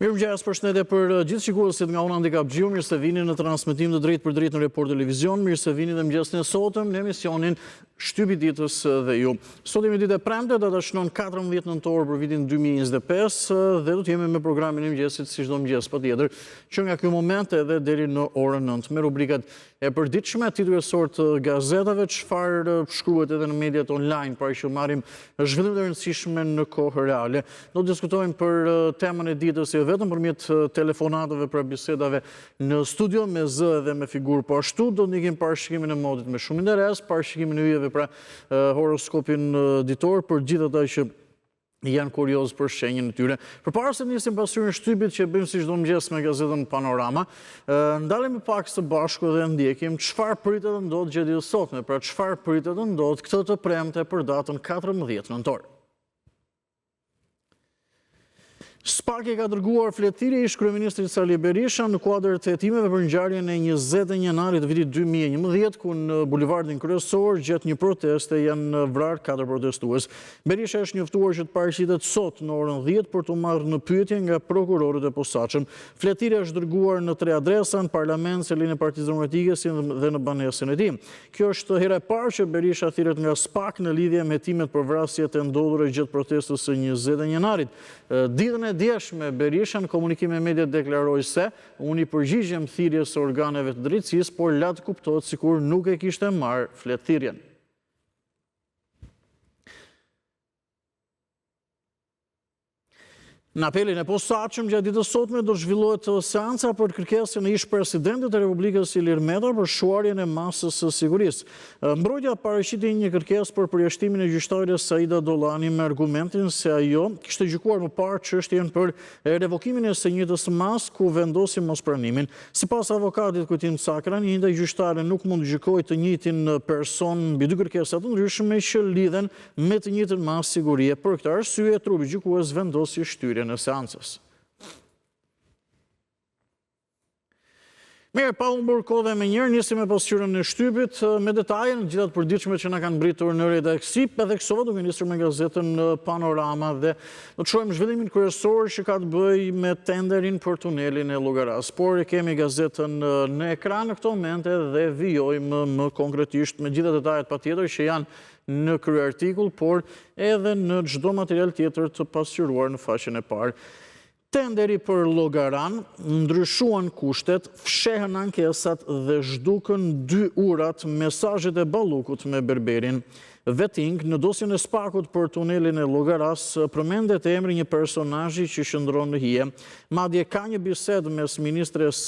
Mirëmëngjes, përshëndetje për gjithë shikuesit nga Unë Handicap Gjiu, mirë se vini në transmetim të drejtë për drejtë në Report Televizion, mirë se vini dhe mëngjesin e sotëm në emisionin Shtypi i ditës dhe ju. Sot jemi ditë e premte, data shënon 14 nëntor për vitin 2025 dhe do të jemi me programin e mëngjesit si çdo mëngjes patjetër, që nga ky moment edhe deri në orën 9 me rubrikat e përditshme, titujësor të gazetave, çfarë shkruhet edhe në mediat online, para që marrim zhvillimet e rëndësishme në kohë reale. Do të diskutojmë për temën e ditës jo vetëm përmjet telefonatave për bisedave në studio me zë dhe me figurë, po ashtu do të ndikim parashikimin e modit me shumë interes, parashikimin e yjeve pra horoskopin ditor për gjithë ata që janë kurioz për shenjën e tyre. Përpara se nisim pasurinë e shtypit që bëjmë si çdo mëngjes me gazetën Panorama, ndalemi pak së bashku dhe ndjekim çfarë pritet të ndodhë gjatë ditës sotme, pra çfarë pritet të ndodhë këtë të premte për datën 14 nëntor. SPAK ka dërguar fletëthirje ish kryeministrit Sali Berisha në kuadër të hetimeve për ngjarjen e 20 janarit të vitit 2011, ku në bulevardin kryesor gjatë një proteste janë vrarë 4 protestues. Berisha është njoftuar që të paraqitet sot në orën 10 për të marrë në pyetje nga prokurorët e posaçëm. Fletëthirja është dërguar në 3 adresa, në parlament, selinë e Partisë Demokratike dhe në banesën e tij. Kjo është hera e parë që Berisha thirret nga SPAK në lidhje me hetimet për vrasjet e ndodhura gjatë protestës së 20 janarit. Ditën e djeshme, Berisha në komunikim me mediat deklaroi se unë i përgjigjem thirrjes së organeve të drejtësisë, por la të kuptohet sikur nuk e kishte marrë fletëthirrjen. Në apelin e posaçëm gjatë ditës sotme do zhvillohet seanca për kërkesën e ish presidentit të Republikës Ilir Meta për shuarjen e masës së sigurisë. Mbrojtja paraqiti një kërkesë për përjashtimin e gjyqtares Saida Dollani me argumentin se ajo kishte gjykuar më parë çështjen për revokimin e së njëjtës masë ku vendosi mospranimin. Sipas avokatit Kujtim Sakra, një njëjtë gjyqtare nuk mund të gjykojë të njëjtin person mbi dy kërkesa të ndryshme që lidhen me të njëjtën masë sigurie. Për këtë arsye, trupi gjykues vendosi shtyrjen në seancës. Mirë, pa humbur kohë dhe me njërë, nisim me pasqyrën e shtypit me detaje në gjithat përditshme që na kanë britur në redaksi, edhe kësova duke nisur me gazetën Panorama dhe do të shohim zhvillimin kryesor që ka të bëjë me tenderin për tunelin e Llogaras. Por e kemi gazetën në ekran në këtë moment dhe vijojmë më konkretisht me gjitha detajet patjetër që janë në kryartikull, por edhe në çdo material tjetër të pasqyruar në faqen e parë. Tenderi për Llogaran, ndryshuan kushtet, fshehen ankesat dhe zhdukën 2 urat mesazhet e Ballukut me Berberin. Vetting, në dosjen e SPAK-ut për tunelin e Llogaras, përmendet emri një personazhi që qëndron në hije. Madje ka një bisedë mes ministres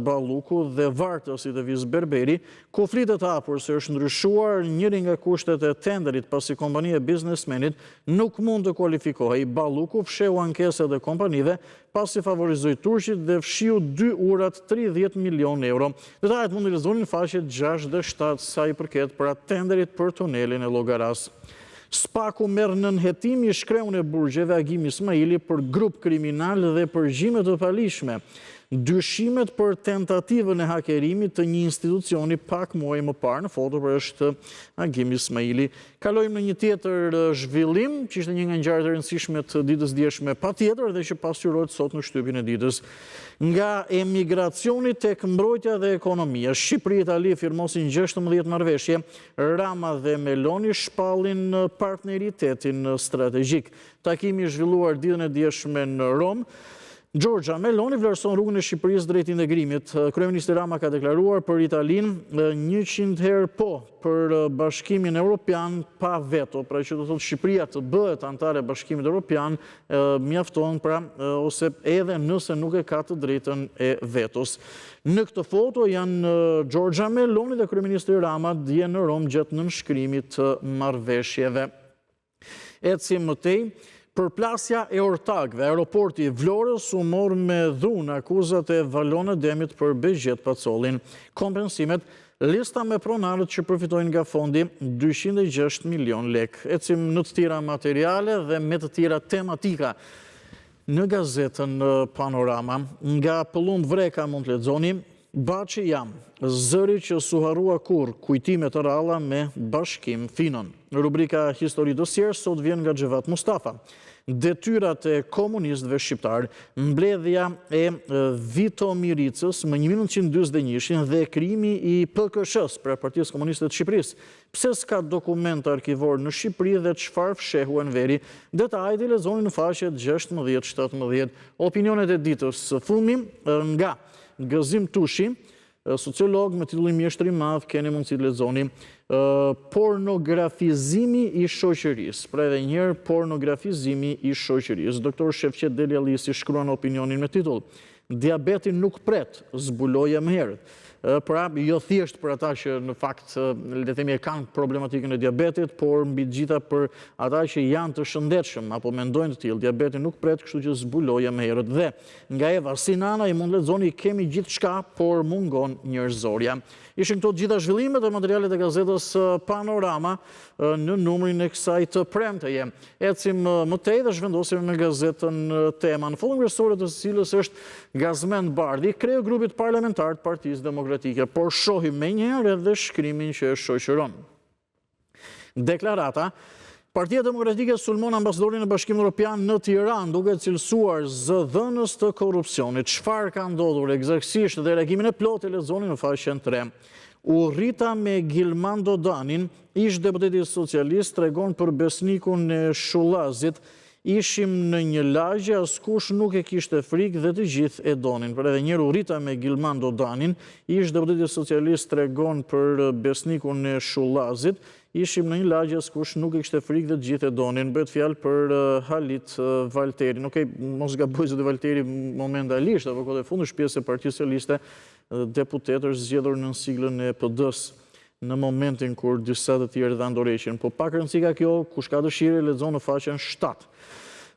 Balluku dhe vartësit e Viz Berberi, ku flitet hapur se është ndryshuar njëri nga kushtet e tenderit pasi kompania e biznesmenit nuk mund të kualifikohej. Balluku fsheu ankeset e kompanive pasi favorizoi turqit dhe fshiu 2 urat 30 milion euro. Detajet mund të lexoni në faqet 6 dhe 7 sa i përket për tenderit për tunelin e Llogaras. SPAK-u merr nën hetim i shkreun e burgjeve Agim Ismaili për grup kriminal dhe përgjime të palishme. Dyshimet për tentativën e hakerimit të një institucioni pak muaj më parë, në foto për është Agim Ismaili. Kalojmë në një tjetër zhvillim, që ishte një nga ngjarjet e rëndësishme të ditës djeshme patjetër dhe që pasqyrohet sot në shtypin e ditës. Nga emigracioni tek mbrojtja dhe ekonomia, Shqipëri e Itali firmosin 16 marrëveshje, Rama dhe Meloni shpallin partneritetin strategjik. Takimi i zhvilluar ditën e djeshme në Rom. Giorgia Meloni vlerëson rrugën e Shqipërisë drejt integrimit. Kryeministri Rama ka deklaruar për Italinë 100 herë po për Bashkimin Evropian pa veto, pra që do thotë Shqipëria të bëhet antare e Bashkimit Evropian, mjafton pra ose edhe nëse nuk e ka të drejtën e vetos. Në këtë foto janë Giorgia Meloni dhe kryeministri Rama dje në Rom gjatë nënshkrimit të marrëveshjeve. Ecim më tej. Përplasja e ortakëve, aeroporti i Vlorës u mor me dhunë akuzat e Valon Ademit për Begjet Pacollin. Kompensimet, lista me pronarët që përfitojnë nga fondi 206 milion lek. Ecim në të tjera materiale dhe me të tjera tematika. Në gazetën Panorama, nga Pëllumb Vreka mund të lexoni, Baçi jam, zëri që suharua kur, kujtime të ralla me Bashkim Finon. Rubrika Histori dosier sot vjen nga Xhevat Mustafa. Detyrat e komunistëve shqiptar, mbledhja e Vitomiricës më 1941 dhe krijimi i PKSH për Partisë Komuniste të Shqipërisë. Pse s'ka dokument arkivor në Shqipëri dhe çfarë fshehu Enveri? Detajet i lexoni në faqet 16-17. Opinionet e ditës së fundmi nga Gëzim Tushi, sociolog me titullin Mjeshtri i Madh, keni mundësi të lexoni. Pornografizimi i shoqërisë. Pra edhe njëherë pornografizimi i shoqërisë. Doktor Shefqet Deliallisi shkruan opinionin me titull Diabeti nuk pret, zbuloja më herët. Pra, jo thjesht për ata që në fakt le të themi e kanë problematikën e diabetit, por mbi gjitha për ata që janë të shëndetshëm apo mendojnë të tillë. Diabeti nuk pret, kështu që zbuloja më herët. Dhe nga Eva Sinana i mund lexoni kemi gjithçka, por mungon njerëzorja. Ishin këto gjitha zhvillimet e materialet e gazetës Panorama në numrin e kësaj të premteje. Ecim më tej dhe zhvendosim me gazetën Tema, në folinë kryesore të cilës është Gazmend Bardhi, kreu grupit parlamentar të Partisë Demokratike, por shohim menjëherë edhe shkrimin që e shoqëron. Deklarata: Partia Demokratike sulmon ambasadorin e Bashkimit Evropian në Tiranë duke cilësuar zëdhënës të korrupsionit. Çfarë ka ndodhur eksaktësisht dhe reagimin e plotë e lexoni në faqen 3. Urrita me Gilman Dodanin, ish deputeti socialist, tregon për besnikun e Shullazit. Ishim në një lagje, askush nuk e kishte frikë dhe të gjithë e donin. Për edhe njërë urrita me Gilman Dodanin, ish deputeti socialist tregon për besnikun e Shullazit. Ishim në një lagje, askush nuk e kishte frikë dhe të gjithë e donin. Bëhet fjalë për Halit Valterin. Okej, mos gaboj se Valteri momentalisht apo kohë e fundit pjesë e Partisë Socialiste, deputet është zgjedhur në siglën e PD-s në momentin kur disa të tjerë dhanë dorëheqjen. Po pak rëndësi ka kjo, kush ka dëshirë lexon në faqen 7.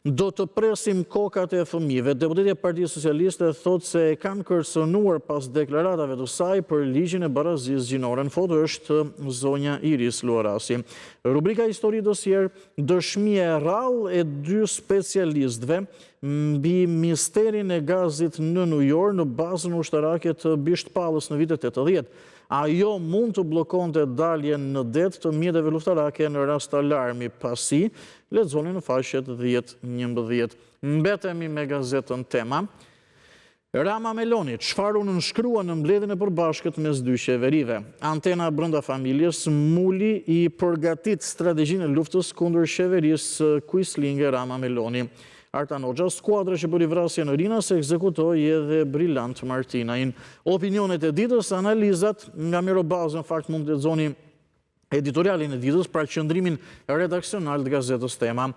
Do të presim kokat e fëmijëve. Deputeti e Partisë Socialiste thotë se e kanë kërcënuar pas deklaratave të saj për ligjin e barazisë gjinore. Në foto është zonja Iris Luarasi. Rubrika Histori dosier, dëshmia e rrallë e 2 specialistëve mbi misterin e gazit në New York në bazën ushtarake të Bishtpallës në vitet 80. Ajo mund të blokonte daljen në det të mjeteve luftarake në rast alarmi pasi, lexoni në faqet 10-11. Mbetemi me gazetën Tema. Rama Meloni, çfarë u nënshkrua në mbledhjen e përbashkët mes dy qeverive. Antena brenda familjes, Muli i përgatit strategjinë e luftës kundër qeverisë Quislinge Rama Meloni. Artan Hoxha, skuadra që bëri vrasje në Rina se ekzekutoi edhe Brillant Martinajin. Opinionet e ditës, analizat nga Mirobazë, në fakt mund të lexoni editorialin e ditës, pra qëndrimin redaksional të gazetës Tema.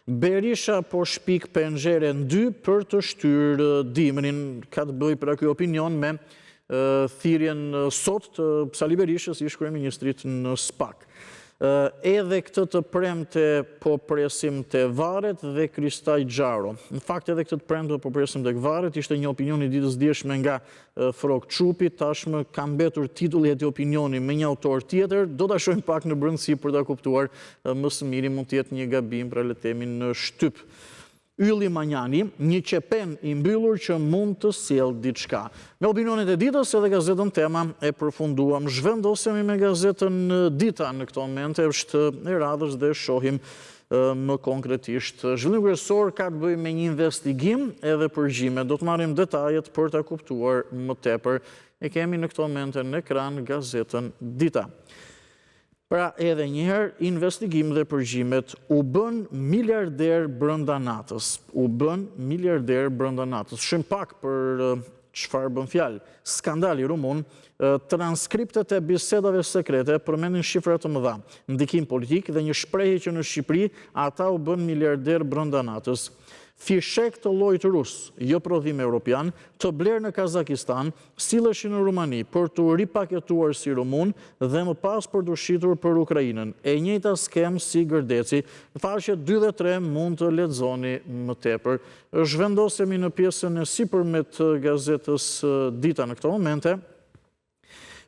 Berisha po shpik penxhere në 2 për të shtyrë dimrin. Ka të bëjë për ky opinion me thirrjen sot të Sali Berishës, ish kryeministrit në SPAK. Edhe këtë të premte po presim të Varet dhe Kristaj Xharo. Në fakt edhe këtë të premte po presim të Varet ishte një opinion i ditës djeshme nga Frok Çupi, tashmë ka mbetur titulli i opinioni me një autor tjetër, do ta shohim pak në brendësi për ta kuptuar më së miri, mund të jetë një gabim, pra le të themi në shtyp. Ylli Manjani, një qepen i mbyllur që mund të sjellë diçka. Me opinionet e ditës edhe gazetën Tema e përfunduam. Zhvendosemi me gazetën Dita në këto momente, është e radhës dhe shohim më konkretisht. Zhvillim kryesor ka të bëjë me një investigim edhe përgjime. Do të marrim detajet për ta kuptuar më tepër. E kemi në këto momente në ekran gazetën Dita. Pra edhe njëherë, investigim dhe përgjimet u bën miliarder brenda natës. U bën miliarder brenda natës. Shim pak për çfarë bën fjalë. Skandali rumun, transkriptet e bisedave sekrete përmendin shifra të mëdha, ndikim politik dhe një shprehje që në Shqipëri ata u bën miliarder brenda natës. Fishek të llojit rus, jo prodhim evropian, të blerë në Kazakistan, silleshin në Rumani për të ripaketuar si rumun dhe më pas për të shitur për Ukrainën. E njëjta skem si Gërdeci. Në faqet 2 dhe 3 mund të lexoni më tepër. Zhvendosemi në pjesën e sipërmet gazetës Dita në këto momente.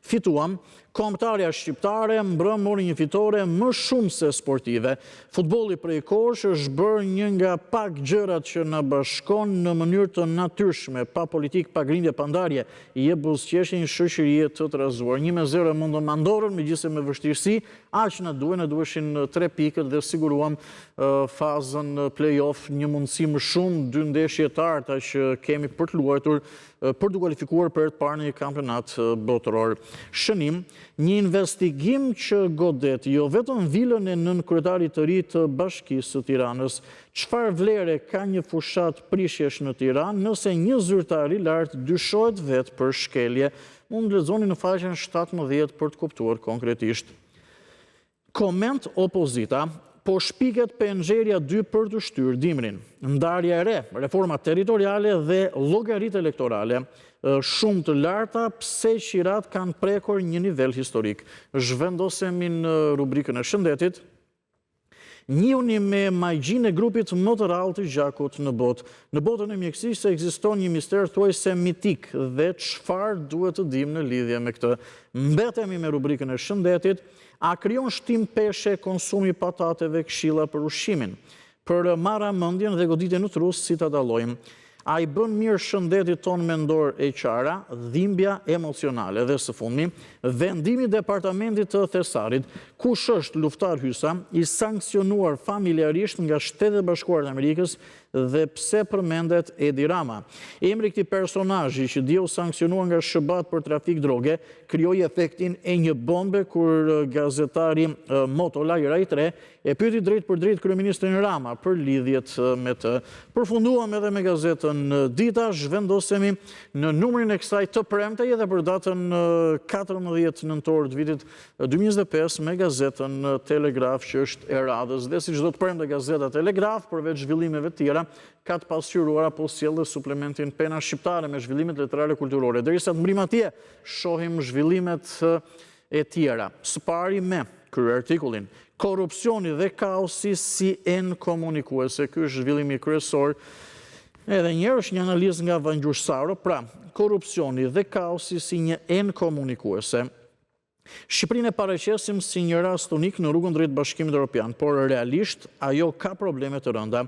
Fituam, Kombëtarja shqiptare mori një fitore më shumë se sportive. Futbolli prej kohësh është bërë një nga pak gjërat që na bashkon në mënyrë të natyrshme, pa politikë, pa grindje, pa ndarje. I jep buzëqeshje një shoqërie të trazuar. 1-0 mundon mandorën, megjithëse me vështirësi, aq na duheshin 3 pikët dhe siguruam fazën play-off, një mundësi më shumë, 2 ndeshje të arta që kemi për të luajtur për të kualifikuar për të parë një kampionat botëror. Shënim, një investigim që godet jo vetëm vilën e nënkryetarit të ri të Bashkisë së Tiranës, çfarë vlere ka një fushat prishjesh në Tiranë nëse një zyrtar i lartë dyshohet vetë për shkelje. Mund të lexoni në faqen 17 për të kuptuar konkretisht. Koment opozita. Po shpiket PNG-ja 2 për të shtyrë dimrin. Ndarja e re, reforma territoriale dhe llogaritë elektorale. Shumë të larta, pse qirat kanë prekur një nivel historik. Zhvendosemi në rubrikën e shëndetit. Njihuni me magjin e grupit më të rrallë të gjakut në botë. Në botën e mjekësisë ekziston një mister thuajse mitik dhe çfarë duhet të dimë në lidhje me këtë. Mbetemi me rubrikën e shëndetit. A krijon shtim peshe konsumi patateve, këshilla për ushqimin? Për marramendjen dhe goditjen në trus, si ta dallojmë? A i bën mirë shëndetit ton mendor e qara, dhimbja emocionale dhe së fundmi, vendimi departamentit të Thesarit, kush është Luftar Hysa, i sankcionuar familjarisht nga Shtetet Bashkuara të Amerikës dhe pse përmendet Edi Rama. Emri këtij personazhi që dje u sankcionuar nga SHBA për trafik droge, krijoi efektin e një bombe kur gazetari Motola i Rai 3 e pyeti drejt për drejt kryeministrin Rama për lidhjet me të. Përfunduam edhe me gazetën Dita, zhvendosemi në numrin e kësaj të premte edhe për datën 14 nëntor të vitit 2025 me gazetën Telegraf që është e radhës. Dhe si çdo të premte gazeta Telegraf, përveç zhvillimeve të tjera, ka të pasqyruar apo sjellë suplementin Pena Shqiptare me zhvillimet letrare kulturore. Derisa të mbrim atje, shohim zhvillimet e tjera. Së pari me kryer artikullin Korrupsioni dhe kaosi si enë komunikuese. Ky është zhvillimi kryesor. Edhe njerë është një analizë nga Vangjur Saro, pra, korrupsioni dhe kaosi si një enë komunikuese. Shqipërinë e paraqesim si një rast unik në rrugën drejt Bashkimit Evropian, por realisht ajo ka probleme të rënda.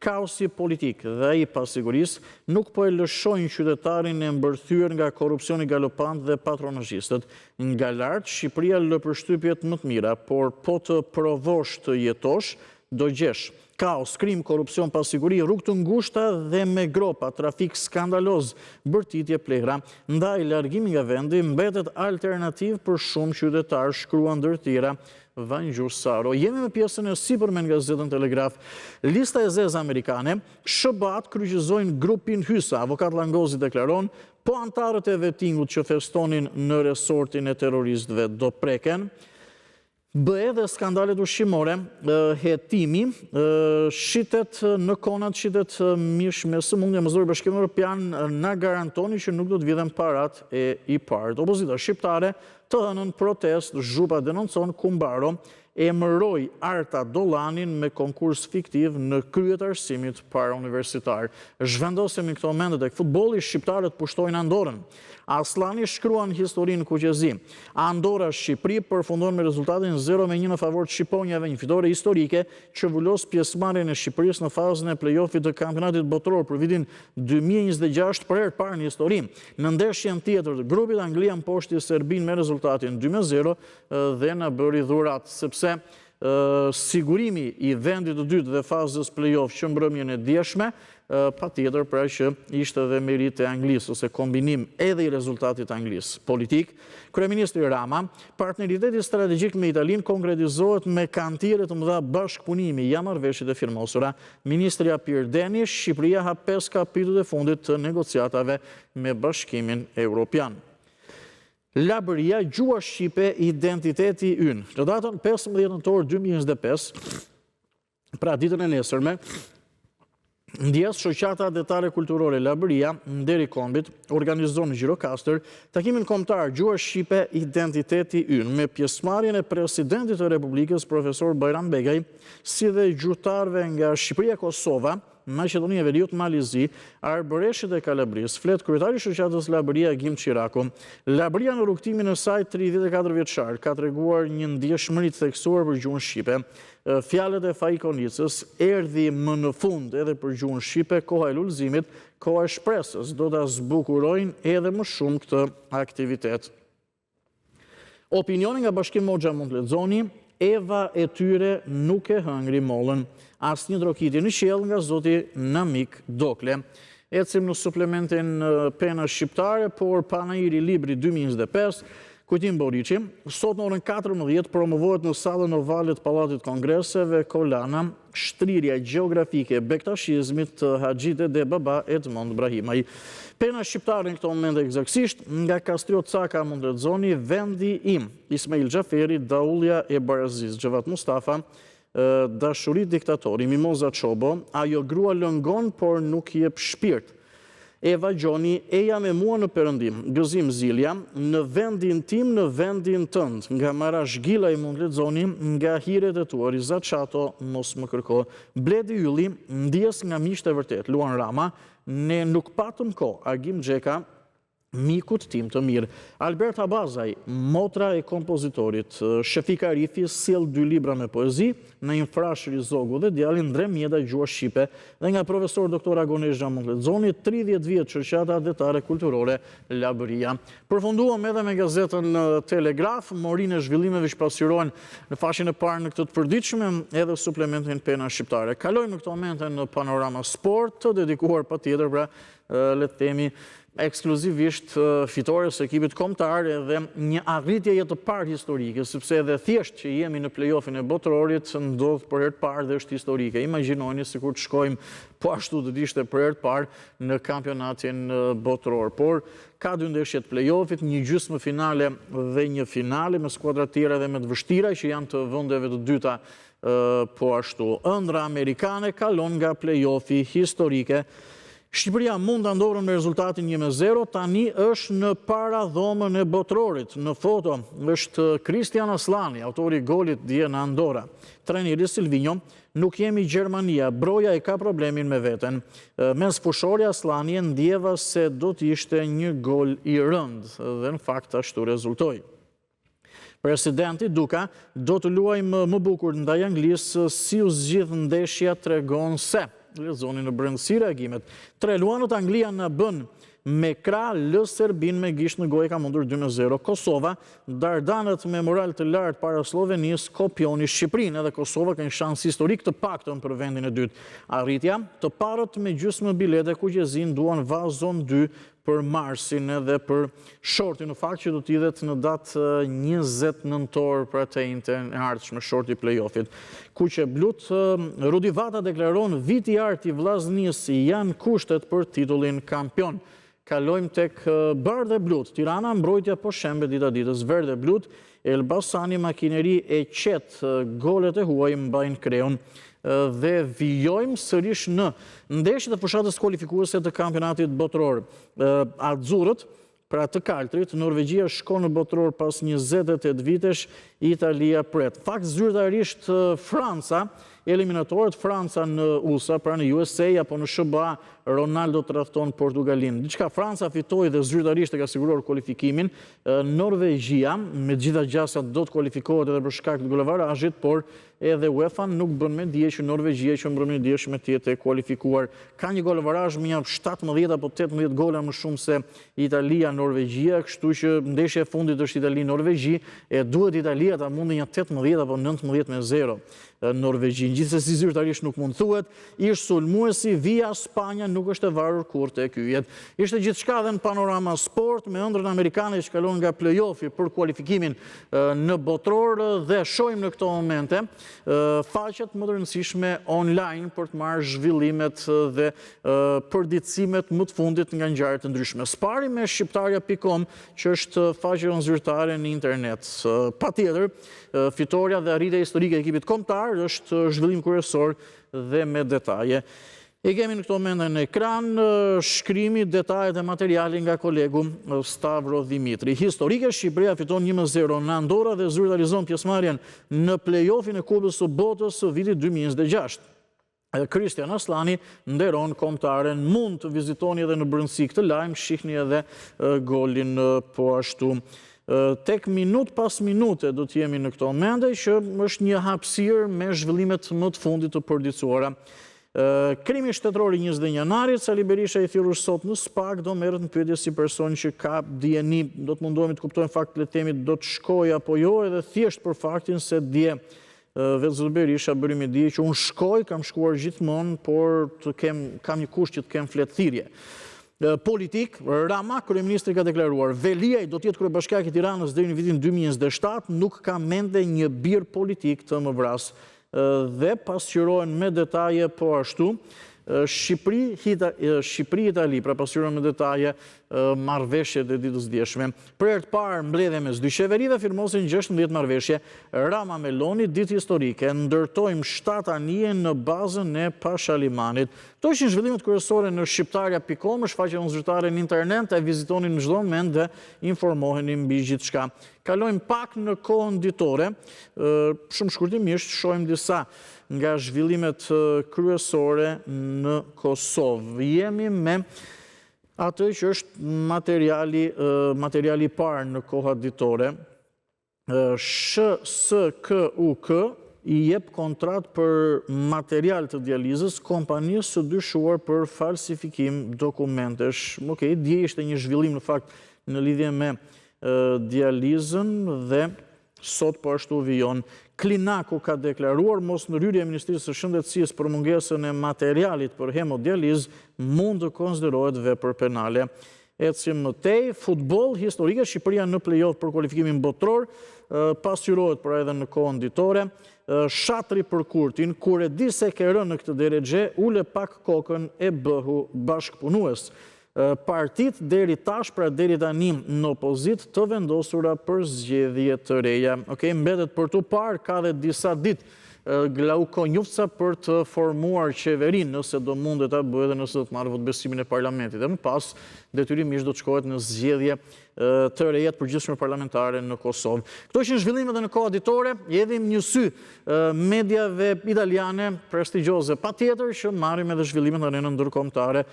Kaosi politik dhe ai pasigurisë nuk po e lëshojnë qytetarin e mbërthyer nga korrupsioni galopant dhe patronazhistët. Nga lart, Shqipëria lë përshtypjet më të mira, por po të provosh të jetosh, do gjesh. Kaos, krim, korrupsion, pasiguri, rrugë të ngushta dhe me gropa, trafik skandaloz, bërtitje plehra. Ndaj largimi nga vendi mbetet alternativ për shumë qytetarë, shkruan ndër tjera Vangjur Saro. Jemi me pjesën e sipërme nga gazetën Telegraf. Lista e zezë amerikane, SHBA-t kryqëzojnë grupin Hysa. Avokat Langozi deklaron, po antarët e vettingut që festonin në resortin e terroristëve do preken. BE dhe skandalet ushqimore, hetimi, shitet në konat, shitet mish me sëmundje, mëzori Bashkimi Evropian na garantoni që nuk do të vidhen parat e i partë. Opozita shqiptare të hënën protest, zhupa denoncon Kumbaro, emëroi Arta Dollanin me konkurs fiktiv në kryet arsimit para universitar. Zhvendosemi këto momente tek futbolli, shqiptarët pushtojnë Andorën. Aslani shkruan historinë kuqezi. Andora Shqipëri përfundon me rezultatin 0-1 në favor të shqiponjave, një fitore historike që vullos pjesëmarrjen e Shqipërisë në fazën e play-offit të kampionatit botëror për vitin 2026 për herë të parë në histori. Në ndeshjen tjetër të grupit, Anglia mposhti Serbinë me rezultatin 2-0 dhe na bëri dhuratë, sepse sigurimi i vendit të dytë dhe fazës play-off që mbrëmjen e djeshme, pa tjetër pra që ishte dhe merit e Anglisë, ose kombinim edhe i rezultatit Anglisë. Politik, Kryeministri Rama, partneriteti strategjik me Italinë konkretizohet me kantire të mëdha bashkëpunimi, ja marrëveshjet e firmosura. Ministri Apir Deni, Shqipëria hap 5 kapitujt e fundit të negociatave me Bashkimin Evropian. Labëria, gjua shqipe, identiteti ynë. Në datën 15 nëntor 2025, pra ditën e nesërme, ndjes shoqata detare kulturore Labëria, nderi kombit, organizon në Gjirokastër, takimin kombëtar Gjua shqipe, identiteti ynë, me pjesëmarrjen e presidentit të Republikës, profesor Bajram Begaj, si dhe gjuhëtarëve nga Shqipëria Kosova, Maqedonia e Veriut, Malizi, Arbëreshit e Kalabris, flet kryetari i shoqatës Labëria Agim Çiraku. Labëria në rrugtimin e saj 34 vjeçar ka treguar një ndjeshmëri të theksuar për gjuhën shqipe. Fjalët e Fai Konicës erdhi më në fund edhe për gjuhën shqipe, koha e lulëzimit, koha e shpresës, do ta zbukurojnë edhe më shumë këtë aktivitet. Opinioni nga Bashkim Moxha mund të lexoni, Eva e tyre nuk e hëngri mollën. Asnjë trokitje në qiell nga zoti Namik Dokle. Ecim në suplementin Pena Shqiptare, por Panajiri Libri 2025, Kujtim Boriçi, sot në orën 14 promovohet në sallën ovale të Pallatit Kongreseve Kolana, shtrirja gjeografike e bektashizmit të Haxhit de Baba Edmond Brahimaj. Pena Shqiptare në këto moment eksaktësisht, nga Kastriot Caka mund të lexoni, Vendi im, Ismail Xhaferi, Daullja e Baraziz, Xhavat Mustafa, Dashuri diktatori, Mimoza Çobo, ajo grua lëngon por nuk jep shpirt. Eva Gjoni, eja me mua në Perëndim, Gëzim Zilja, në vendin tim, në vendin tënd, nga Marash Gila i mund lexoni, nga hiret e tua, Riza Çato, mos më kërko. Bledi Ylli, ndjes nga miqtë e vërtet, Luan Rama, ne nuk patëm kohë, Agim Xheka, mikut tim të mirë. Albert Abazaj, motra e kompozitorit, Shefika Arifi, sjell 2 libra me poezi, në Infrashëri Zogu dhe djalin Ndre Mjeda Gjua Shqipe, dhe nga profesor doktor Agonezha mund të lexoni 30 vjet shoqata detare kulturore Labëria. Përfunduam edhe me gazetën Telegraf, morinë e zhvillimeve që pasqyrohen në faqen e parë në këtë të përditshme, edhe suplementin Pena Shqiptare. Kalojmë në këtë moment në Panorama Sport, të dedikuar patjetër pra le të themi ekskluzivisht fitores së ekipit kombëtar edhe një arritje të parë historike, sepse edhe thjesht që jemi në play-offin e botrorit ndodh për herë të parë dhe është historike. Imagjinojeni sikur të shkojmë po ashtu do të ishte për herë të parë në kampionatin botror. Por ka 2 ndeshje të play-offit, një gjysmë finale dhe një finale me skuadra të tjera dhe me të vështira që janë të vendeve të dyta po ashtu. Ëndra amerikane kalon nga play-offi historike. Shqipëria mund të ndorën me rezultatin 1-0, tani është në paradhomën e botrorit. Në foto është Kristian Aslani, autori i golit dje në Andorra. Trajneri Silvinjo, nuk jemi Gjermania, Broja e ka problemin me veten. Mes fushori Aslani ndjeva se do të ishte një gol i rënd, dhe në fakt ashtu rezultoi. Presidenti Duka, do të luajmë më bukur ndaj Anglisë, si u zgjidh ndeshja tregon se. Lexoni në brendësi reagimet. 3 luanët Anglia në bën me krah, lë Serbin me gisht në gojë, ka mundur 2-0. Kosova, Dardanët me moral të lartë para Slovenisë, kopjoni Shqipërinë, edhe Kosova ka një shans historik të paktën për vendin e dytë. Arritja, të parët me gjysmë bilete kuqezin duan vazon 2 për marsin edhe për shorti, në fakt që do t'idhet në datë 20 nëntor për atë e ardhshme shorti play-offit. Kuqe blut, Rudi Vata deklaron viti arti vllaznisë janë kushtet për titullin kampion. Kalojmë tek Bardh e Blut, Tirana mbrojtja po shembe dita ditës. Verdh e Blut, Elbasani makineri e qet, golet e huaj mbajnë kreun. Dhe vijojmë sërish në ndeshjet e fushatës kualifikuese të kampionatit botror. Azzurët, pra të kaltrit, Norvegjia shkon në botror pas 28 vitesh, Italia pret. Fakt zyrtarisht Franca, eliminatorët Franca në USA, pra në USA apo në SBA, Ronaldo tradhton Portugalin. Diçka Franca fitoi dhe zyrtarisht e ka siguruar kualifikimin. Norvegjia me gjitha gjasat do të kualifikohet edhe për shkak të golevarazhit, por edhe UEFA nuk bën me dije që Norvegjia që mbrëmje dieshme të jetë e kualifikuar. Ka një golevarazh me 17 apo 18 gola më shumë se Italia Norvegjia, kështu që ndeshja e fundit është Itali-Norvegji, e duhet Italia ta mundi një 18 apo 19-0 Norvegjin. Gjithsesi zyrtarisht nuk mund thuhet, ish sulmuesi via Spanja nuk është e varur kurrë te ky jet. Ishte gjithçka dhe në Panorama Sport me ëndrrën amerikane që kalon nga play-offi për kualifikimin në botror dhe shohim në këto momente faqet më të rëndësishme online për të marrë zhvillimet dhe përditësimet më të fundit nga ngjarje të ndryshme. Spari me shqiptarja.com që është faqe zyrtare në internet. Patjetër, fitoria dhe arritja historike e ekipit kombëtar është zhvillim kryesor dhe me detaje. E kemi në këto momente në ekran shkrimi, detajet e materiali nga kolegu Stavro Dimitri. Historike, Shqipëria fiton 1-0 në Andorra dhe zyrtarizon pjesëmarrjen në play-offin e Kupës së Botës së vitit 2026. Kristian Aslani nderon kombëtaren. Mund të vizitoni edhe në brëndësi këtë lajm, shihni edhe golin po ashtu. Tek minut pas minute do të jemi në këto momente që është një hapësirë me zhvillimet më të fundit të përditësuara. Krimi shtetëror i 21 janarit, Sali Berisha i thirrur sot në SPAK do merret në pyetje si person që ka dieni, do të mundohemi të kuptojmë fakt le të themi do të shkojë apo jo, edhe thjesht për faktin se dje vetë zot Berisha bëri me dije që unë shkoj, kam shkuar gjithmonë, por kam një kusht që të kem fletëthirrje. Politik, Rama, kryeministri ka deklaruar, Veliaj do të jetë kryebashkiak i Tiranës deri në vitin 2027, nuk ka mende një bir politik të më vras. Dhe pasqyrohen me detaje po ashtu. Shqipëri-Itali, pra pasqyrohen me detaje marrëveshjet e ditës djeshme. Për herë të parë mbledhje mes dy qeverive firmosin 16 marrëveshje. Rama Meloni, ditë historike, ndërtojmë 7 anije në bazën e Pashalimanit. Këto ishin zhvillimet kryesore në shqiptarja.com, shfaqen zyrtare në internet, e vizitoni në çdo moment dhe informoheni mbi gjithçka. Kalojmë pak në kohën ditore, shumë shkurtimisht shohim disa nga zhvillimet kryesore në Kosovë. Jemi me atë që është materiali parë në koha ditore. SKUK i jep kontrat për material të dializës kompanisë së dyshuar për falsifikim dokumentesh. Okej, dje ishte një zhvillim në fakt në lidhje me dializën dhe sot po ashtu vijon. Klinaku ka deklaruar mos ndërhyrje e Ministrisë së Shëndetësisë për mungesën e materialit për hemodializë mund të konsiderohet vepër penale. Ecim më tej, futboll historike, Shqipëria në play-off për kualifikimin botror, pasqyrohet pra edhe në kohën ditore. Shatri për Kurtin, kur e di se ke rënë në këtë drejtë, ule pak kokën e bëhu bashkëpunues. Partit deri tash, pra deri tani në opozit të vendosura për zgjedhje të reja. Mbetet për tu parë, ka dhe disa ditë Glauko Njufca për të formuar qeverin, nëse do mundet ta bëjë dhe nëse do të marrë votbesimin e parlamentit. Dhe më pas, detyrimisht do të shkohet në zgjedhje të reja të përgjithshme parlamentare në Kosovë. Këto ishin zhvillimet në kohë ditore, jedhim një sy mediave italiane prestigjioze, patjetër që marrim edhe zhvillimet në arenën ndërkombëtare,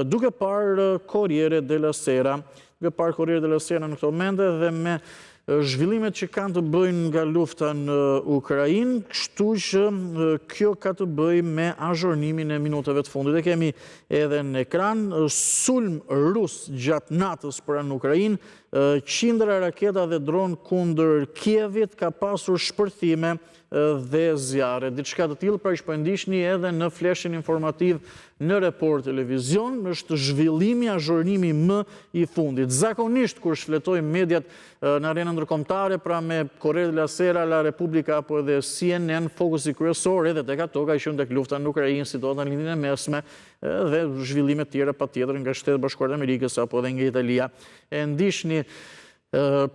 duke parë Corriere della Sera në këto momente dhe me zhvillimet që kanë të bëjnë nga lufta në Ukrainë, kështu që kjo ka të bëjë me azhurnimin e minutave të fundit. E kemi edhe në ekran sulm rus gjatë natës pranë Ukrainë, qindra raketa dhe dron kundër Kievit, ka pasur shpërthime dhe zjarre. Diçka të tillë pra që po ndiqni edhe në fleshin informativ në Report Televizion, është zhvillimi, azhurnimi më i fundit. Zakonisht kur shfletojmë mediat në arenën ndërkombëtare, pra me Corriere della Sera, La Repubblica apo edhe CNN, fokusi kryesor edhe tek ato ka qenë tek lufta në Ukrainë, situata në lindjen e mesme dhe zhvillime tjera patjetër nga Shtetet Bashkuara të Amerikës apo edhe nga Italia. E ndiqni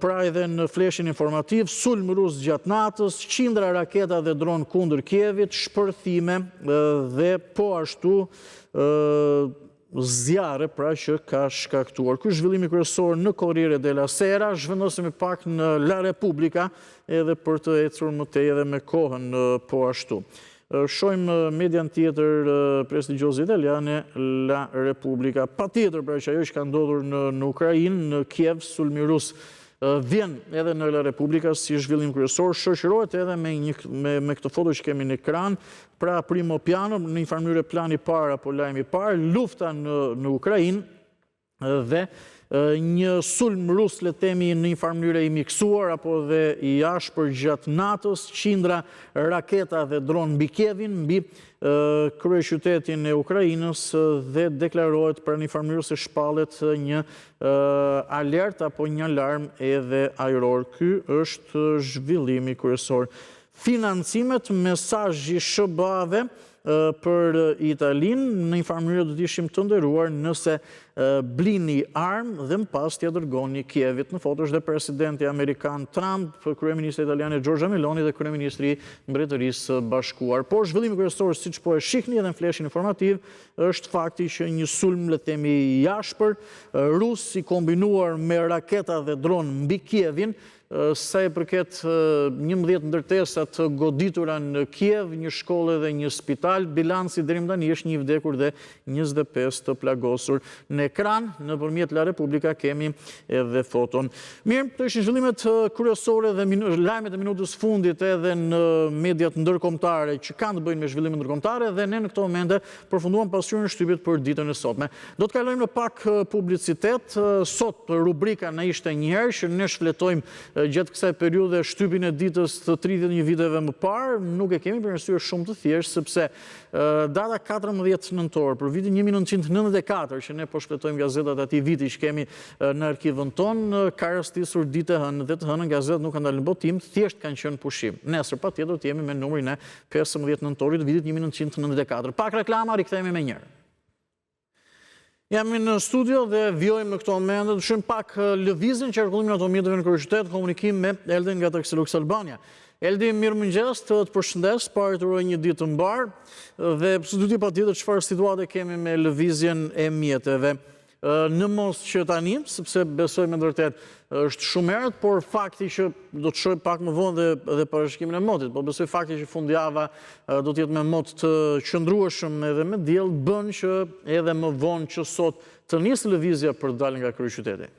pra edhe në fleshin informativ, sulm rus gjatë natës, qindra raketa dhe dron kundër Kievit, shpërthime dhe po ashtu zjarre pra që ka shkaktuar. Ky zhvillimi kryesor në Corriere della Sera, zhvendosemi pak në La Repubblica edhe për të ecur më tej edhe me kohën po ashtu. Shojmë median tjetër prestigjioze italiane, La Repubblica. Patjetër pra që ajo që ka ndodhur në Ukrainë, në Kiev, sulmi rus vjen edhe në La Repubblica si zhvillim kryesor, shoqërohet edhe me këtë foto që kemi në ekran, pra primo piano, në një farë mënyrë plani parë apo lajmi parë, lufta në Ukrainë dhe një sulm rus, le themi, në një farë mënyrë i miksuar apo dhe i ashpër gjatë natës, qindra raketa dhe dron mbi Kievin, mbi kryeqytetin e Ukrainës dhe deklarohet për një farë mënyrë se shpallet një alert apo një alarm edhe ajror. Ky është zhvillimi kryesor. Financimet, mesazhi SBA-ve për Italinë, në një farë mënyrë do të ishim të nderuar nëse blini armë dhe më pas t'ia dërgoni Kievit. Në foto është dhe presidenti amerikan Trump, kryeministri italiane Giorgia Meloni dhe kryeministri i Mbretërisë Bashkuar. Por zhvillimi kryesor, siç po e shihni edhe në fleshin informativ, është fakti që një sulm, le të themi, i ashpër rus i kombinuar me raketa dhe dron mbi Kievin sa i përket 11 ndërtesat goditura në Kiev, një shkollë dhe një spital, bilanci deri më tani është 1 vdekur dhe 25 të plagosur. Në ekran, nëpërmjet La Repubblika, kemi edhe foton. Mirë, këto ishin zhvillimet kryesore dhe lajmet e minutës fundit edhe në mediat ndërkombëtare që kanë të bëjnë me zhvillimet ndërkombëtare dhe ne në këto momente përfunduam pasqyrën e shtypit për ditën e sotme. Do të kalojmë në pak publicitet. Sot rubrika na ishte njëherë që ne shfletojmë gjatë kësaj periudhe shtypin e ditës të 31 viteve më parë, nuk e kemi për arsye shumë të thjeshtë, sepse data 14 nëntor për vitin 1994, që ne po shfletojmë gazetat atij viti që kemi në arkivën tonë, ka rastisur ditë e hënë dhe të hënën gazetat nuk kanë dalë në botim, thjesht kanë qenë pushim. Nesër patjetër të jemi me numrin e 15 nëntorit vitit 1994. Pak reklama, rikthehemi me njëherë. Jemi në studio dhe vjojmë në këto momente të shumë pak lëvizjen që qarkullimin e automjeteve në kryeqytet, komunikim me Eldin nga Taxi Lux Albania. Eldi, mirëmëngjes, të përshëndes, parë të uroj një ditë të mbar dhe së dyti patjetër çfarë situate kemi me lëvizjen e mjeteve. Në mos që tani, sepse besoj me vërtet është shumë herët, por fakti që do të shoh pak më vonë dhe parashtrimin e motit, por besoj fakti që fundjava do të jetë me mot të qëndrueshëm edhe me diell bën që edhe më vonë që sot të nisë lëvizja për të dalë nga kryeqyteti.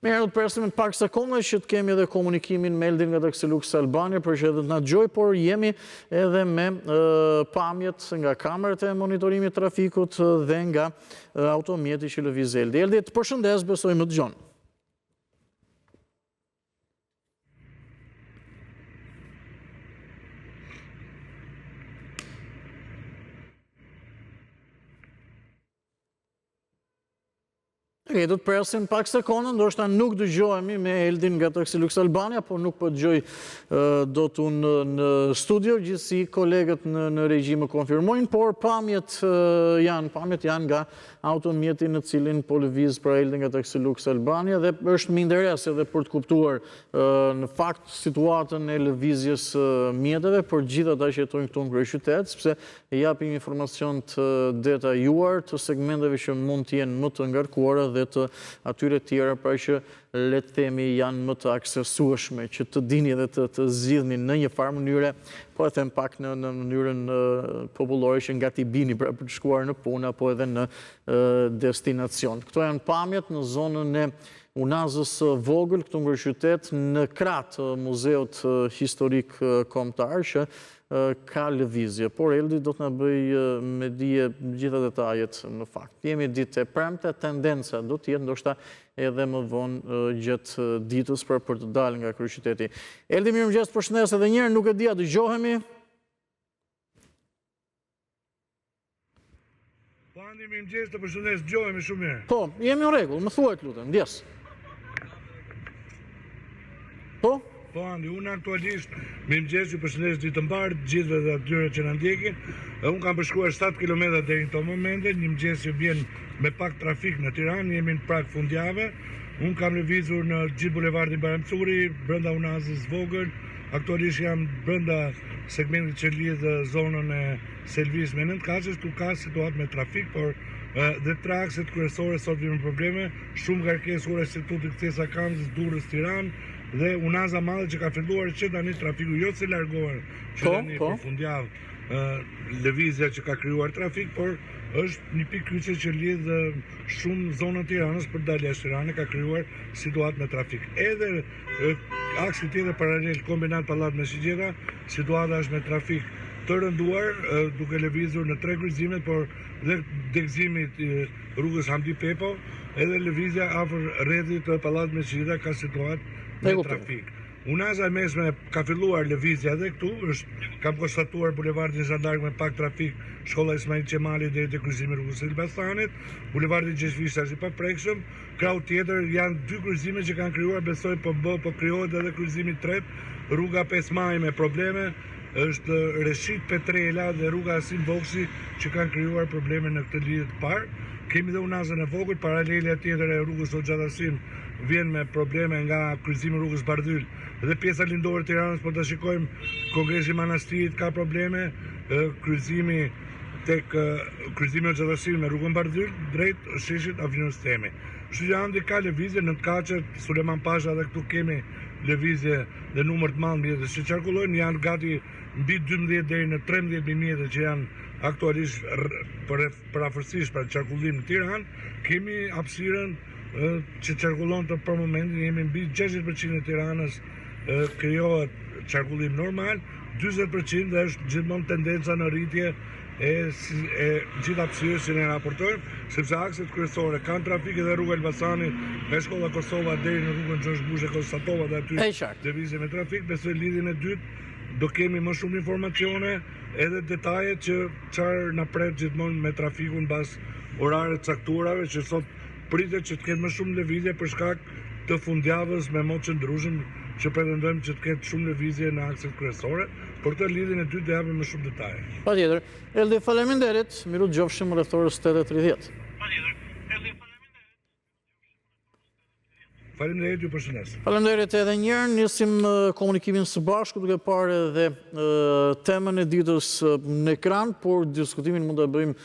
Merë do të presim në pak sekonda që të kemi edhe komunikimin me Eldin nga Taxi Lux Albania për që edhe të na dëgjoj, por jemi edhe me pamjet nga kamerët e monitorimit trafikut dhe nga automjeti që lëviz Eldi. Eldi, të përshëndes, besoj më dëgjon. Do të presim pak sekonda, ndoshta nuk dëgjohemi me Eldin nga Taxi Lux Albania, por nuk po dëgjoj dot unë në studio, gjithsesi kolegët në regji më konfirmojnë, por pamjet janë nga automjeti në cilin po lëviz për Eldin nga Taxi Lux Albania dhe është më interes edhe për të kuptuar në fakt situatën e lëvizjes mjeteve për gjithë ata që jetojnë këtu në kryeqytet, sepse japim informacion të detajuar të segmenteve që mund të jenë më të ngarkuara dhe të atyre tjera pra që le të themi janë më të aksesueshme, që të dini dhe të zgjidhni në një farë mënyre, po e them pak në mënyrën popullore që nga t'i bini për të shkuar në punë apo edhe në destinacion. Këto janë pamjet në zonën e Unazës vogël, këtu në kryeqytet, në krah Muzeut Historik Kombëtar që ka lëvizje, por Eldi do të na bëj me dije gjitha detajet në fakt. Jemi ditë e premte, tendenca do të jetë ndoshta edhe më vonë gjatë ditës për të dalë nga kryeqyteti. Eldi, mirëmëngjes, përshëndes edhe një herë, nuk e di a dëgjohemi. Po Andi, mirëmëngjes, të përshëndes, dëgjohemi shumë mirë. Po, jemi në rregull, më thuaj lutem, ndjes. Po? Po Andi, unë aktualisht mirëmëngjes, ju përshëndes ditë të mbarë, gjithëve dhe atyre që na ndjekin. Unë kam përshkuar 7 kilometra deri në këto momente, një mëngjes që vjen me pak trafik në Tiranë, jemi në prag fundjave. Unë kam lëvizur në gjithë bulevardin Baramcuri, brenda Unazës vogël. Aktualisht jam brenda segmentit që lidh zonën e Selvis me Nëntkaçës, ku ka situatë me trafik, por dhe tre akset kryesore sot vjen probleme, shumë ngarkesë ura institutit Kthesa Kamzës, Durrës, Tiranë, dhe Unaza Madhe që ka filluar që tani trafiku jo se largohet që tani për fundjavë lëvizja që ka krijuar trafik, por është një pikë kryqëse që lidh shumë zonën e Tiranës për dalë jashtë Tiranës, ka krijuar situatë me trafik. Edhe aksi tjetër paralel kombinat Pallat Meshigjeta, situata është me trafik të rënduar, duke lëvizur në 3 kryqëzimet, por dhe degëzimit rrugës Hamdi Pepo, edhe lëvizja afër rrethit të Pallat Meshigjeta ka situatë me trafik. Unaza e mesme ka filluar lëvizja edhe këtu, kam konstatuar bulevardin Zandark me pak trafik, shkolla Ismail Qemali deri te kryqëzimi rrugës Elbasanit, bulevardi Gjegjvishta është i paprekshëm, krau tjetër janë 2 kryqëzime që kanë krijuar, besoj po krijohet edhe kryqëzimi i tretë, rruga 5 Maj me probleme, është Reshit Petrela dhe rruga Asim Vokshi që kanë krijuar probleme në këtë lidhje të parë. Kemi dhe Unazën e vogël, paralelja tjetër e rrugës Hoxha Dasim vjen me probleme nga kryqëzimi rrugës Bardhyl dhe pjesa lindore e Tiranës, por ta shikojmë Kongresi Manastirit ka probleme, kryqëzimi tek kryqëzimi Hoxha Dasim në rrugën Bardhyl drejt sheshit Avenue Stemi. Shyjandi ka lëvizje në Kaçer, Suleman Pasha dhe këtu kemi lëvizje dhe numër të madh mjetësh që qarkullojnë, janë gati mbi 12 deri në 13.000 mjetër që janë aktualisht përafërsisht për qarkullim në Tiranë. Kemi hapësirën që qarkullon të për momentin, jemi mbi 60% e Tiranës krijohet qarkullim normal, 40% dhe është gjithmonë tendenca në rritje e gjithë hapësirës që ne raportojmë, sepse akset kryesore kanë trafik edhe rruga Elbasani nga Shkolla Kosova deri në rrugën Gjosh Bushe Konstatova dhe aty lëvizje me trafik. Besoj lidhjen e dytë do kemi më shumë informacione edhe detajet që çfarë na pret gjithmonë me trafikun mbas orare caktuarave, që sot pritet që të ketë më shumë lëvizje për shkak të fundjavës me mod që ndryshëm që pretendojmë që të ketë shumë lëvizje në akset kryesore, por këtë lidhjen e dytë do japim më shumë detaje. Patjetër. Eldi, faleminderit. Miru dëgjofshim rreth orës 8:30. Faleminderit, ju përshëndes. Faleminderit edhe një herë. Nisim komunikimin së bashku duke parë edhe temën e ditës në ekran, por diskutimin mund ta bëjmë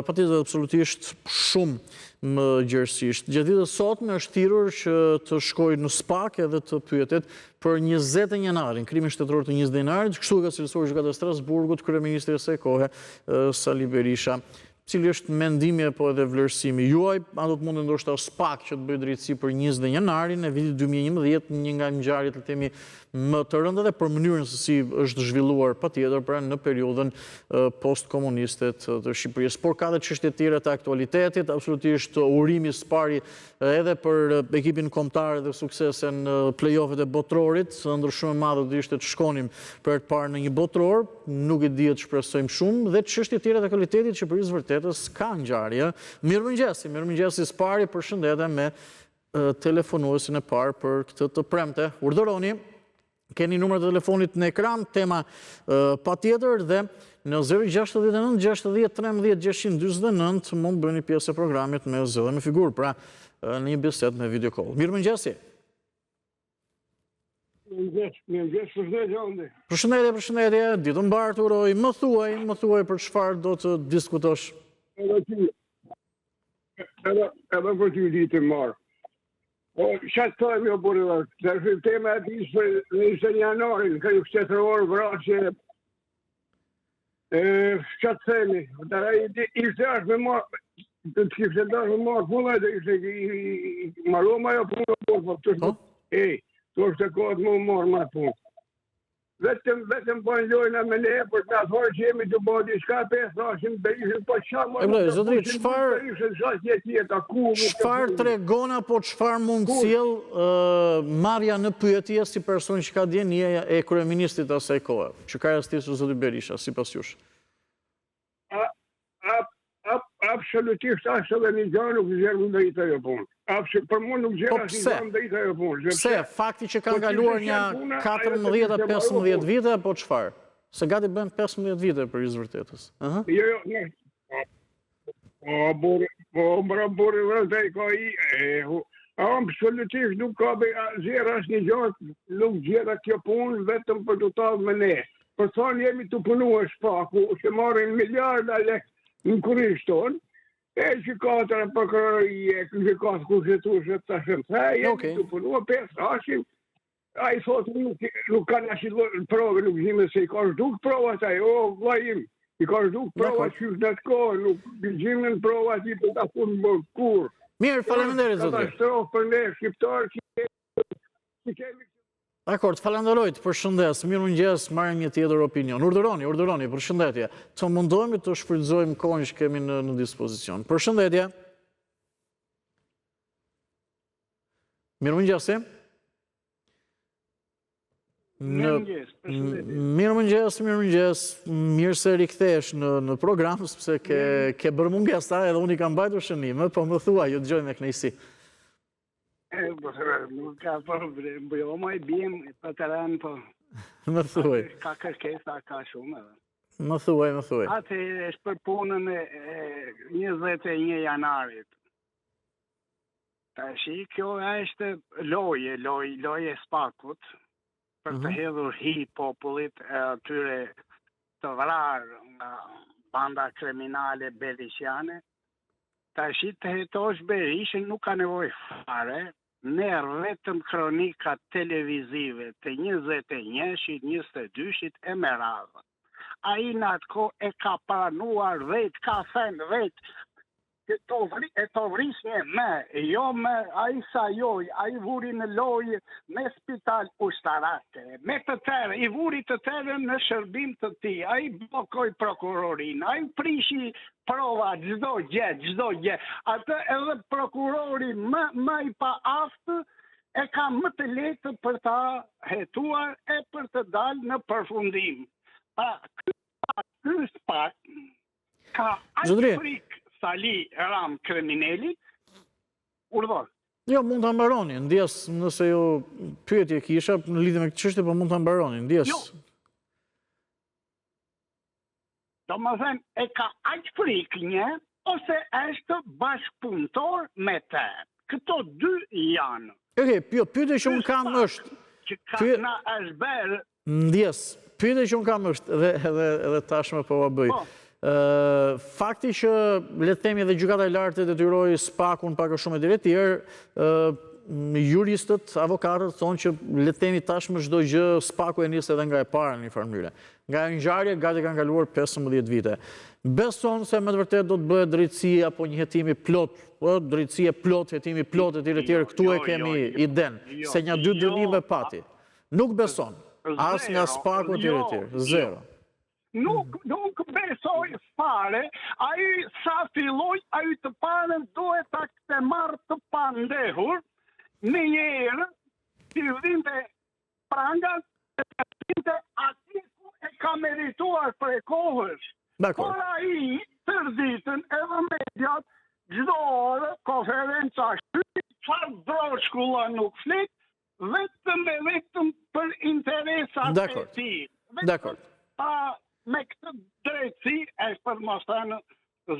patjetër absolutisht shumë më gjerësisht. Gjatë ditës sotme është thirrur që të shkojë në SPAK edhe të pyetet për 20 janarin, krimin shtetëror të 20 janarit, kështu e ka cilësuar Gjykata e Strasburgut kryeministri i asaj kohe, Sali Berisha. Cili është mendimi apo edhe vlerësimi juaj? A do të mundë ndoshta SPAK që të bëjë drejtësi për 20 janarin e vitit 2011, një nga ngjarjet të themi më të rënda dhe për mënyrën se si është zhvilluar patjetër pra në periudhën post-komuniste të Shqipërisë. Por ka dhe çështje tjera të aktualitetit, absolutisht urimi së pari edhe për ekipin kombëtar dhe suksese në play-offet e botrorit, ëndër shumë e madhe do ishte të shkonim për të parë në një botror, nuk e dihet shpresojmë shumë, dhe çështje tjera të aktualitetit që për vërtetës ka ngjarje. Mirëmëngjesi së pari, përshëndetem me telefonuesin e parë për këtë të premte. Urdhëroni. Keni numër të telefonit në ekran, tema patjetër dhe në 069 60 13 649 mund bëni pjesë e programit me zë dhe me figurë, pra në një bisedë me video call. Mirëmëngjesi. Përshëndetje, ditën mbarë të uroj, më thuaj për çfarë do të diskutosh. Edhe për ty ditë mbarë. Po, qatë të e mjë bërë dhe, të tema e të ishë për 20 janarin, ka ju shtetëror vrasje, qatë themi, ishte ashtë me marë, të kishtë dashë me marë punë, dhe ishte maroma jo punë, po të është të kohët më marë ma punë. Vetëm po në lojnë me ne, për të afarë që jemi të bodi, shka për thashin, Berishën, po qamë... Zotrit, çfarë tregon apo çfarë mund sjell marrja në pyetje si person që ka djenie e kryeministrit asaj kohe, që ka rastisur zoti Berisha, sipas jush? Absolutisht ashtë edhe një gjë nuk gjerë në drejtë ajo punë. Për mu nuk gjerë ashtë një gjë në drejtë ajo punë. Pse? Fakti që kanë kaluar një 14-15 vite, apo çfarë? Se gati bën 15 vite për vërtetës. Jo, burë vërtej ka i... Absolutisht nuk ka gjerë ashtë një gjë, nuk gjerë kjo punë vetëm për të talë me ne. Për thonë jemi të punu e shpaku, që marrin miljarda lekë në kurisht tonë, e që katër e përkërërie, që katë kushtetushe të shëmë, jemi të punua, ashim, a i thotë nuk kanë ashtë prove, nuk zime se i ka shduk provat a o, vlajim, i ka shduk provat që në të kohë, nuk zime në provat i për të punë më kur. Mirë, faleminderit, zotë. Katastrofë për ne, shqiptarë që kemi... Dakor, falenderoj, përshëndes, mirëmëngjes, marrim një tjetër opinion. Urdhëroni, përshëndetje. Të mundohemi të shfrytëzojmë kohën që kemi në dispozicion. Përshëndetje. Mirëmëngjesi. Mirëmëngjes. Mirë se rikthesh në program, sepse ke bërë mungesa edhe unë i kam mbajtur shënime, po më thuaj, ju dëgjoj me kënaqësi. Nuk ka problem, jo ma i bim, për të rënë, po... Më thuaj. Ka kërkesa, ka shumë, edhe. Më thuaj. Ate është për punën e 21 janarit. Tashi, kjo është loje SPAK-ut, për të hedhur hi popullit atyre të vrarë nga banda kriminale belisjane, tash të hetosh Berishën nuk ka nevojë fare. Ne vetëm kronika televizive të 21-shit, 22-shit e me radhë. Ai në atë kohë e ka pranuar vetë, ka thënë vetë, e të vrisnje me, jo me, ai sa joj, ai vuri në lojë me spital ushtarake, me të tërë, i vuri të tërë në shërbim të ti, ai blokoj prokurorin, ai prishi prova çdo gjë. Atë edhe prokurori më i pa aftë e ka më të lehtë për ta hetuar e për të dalë në përfundim. Ky spak ka frikë Sali Ram kriminalit, urdhor. Jo, mund të mbaroni, ndjes, nëse jo pyetje kisha në lidhje me këtë çështje, po mund të mbaroni, ndjes. Jo. Domethënë, e ka aq frikë një, ose është bashkëpunëtor me të. Këto dy janë. Jo, pyetja që unë kam është... Që ka na është berë... Ndjes, pyetja që unë kam është, edhe tashmë po a bëj. Fakti që le të themi edhe gjykata e lartë detyroi SPAK-un pak a shumë e tjerë, juristët, avokatët thonë që le të themi tashmë çdo gjë SPAK-u e nis edhe nga e para në një farë mënyre. Nga ngjarje gati kanë kaluar 15 vite. Beson se me të vërtet do të bëhet drejtësi apo një hetimi plot, drejtësi e plot, hetimi plot e tjerë, këtu e kemi iden, se një 2 dënime pati. Nuk beson, as nga SPAK-u e tjerë, zero. Nuk besoj fare, ai sa filloj, ai të parën duhet ta të marrë të pandehur, në njerë, të vinte prangat, të vinte ati ku e ka merituar për e kohës. Por ai, tërditën edhe mediat, gjdo orë, konferenca shqyri, çfarë droshkulla nuk flet, vetëm për interesat e ti. Dakor. Me këtë drejtësi e për mos thënë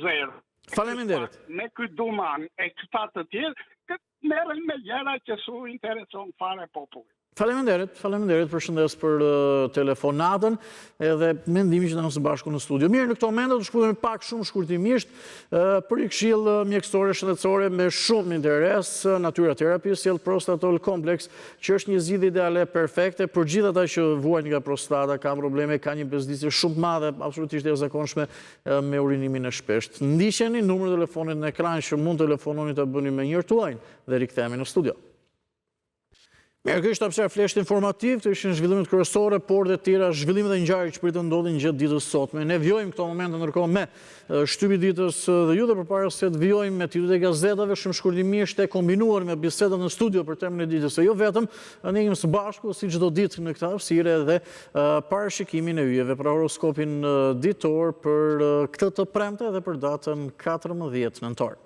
zero. Faleminderit. Me këtë duman e këta të tjerë, këtë merren me gjëra që su intereson fare popullit. Faleminderit, përshëndes për telefonatën edhe mendimin që na së bashku në studio. Mirë, në këto momente do të shkruajmë pak shumë shkurtimisht për një këshill mjekësore shëndetësore me shumë interes, Natyra Therapy sjell Prostatol Complex, që është një zgjidhje ideale perfekte për gjithë ata që vuajnë nga prostata, kanë probleme, kanë një bezdisje shumë të madhe, absolutisht e jashtëzakonshme me urinimin e shpeshtë. Ndiqeni numrin e telefonit në ekran që mund të telefononi ta bëni me njëri tuaj dhe rikthehemi në studio. Mirë, kjo ishte hapësira flesht informativ, të ishin zhvillimet kryesore, por dhe tjera zhvillimet e ngjarjeve që pritet të ndodhin gjatë ditës sotme. Ne vjojmë këto momente ndërkohë me shtypi ditës dhe ju, dhe përpara se të vjojmë me titujt e gazetave, shumë shkurtimisht e kombinuar me bisedën në studio për temën e ditës. E jo vetëm, ne jemi së bashku si çdo ditë në këtë hapësirë dhe parashikimin e yjeve për horoskopin ditor për këtë të premte dhe për datën 14 nëntor.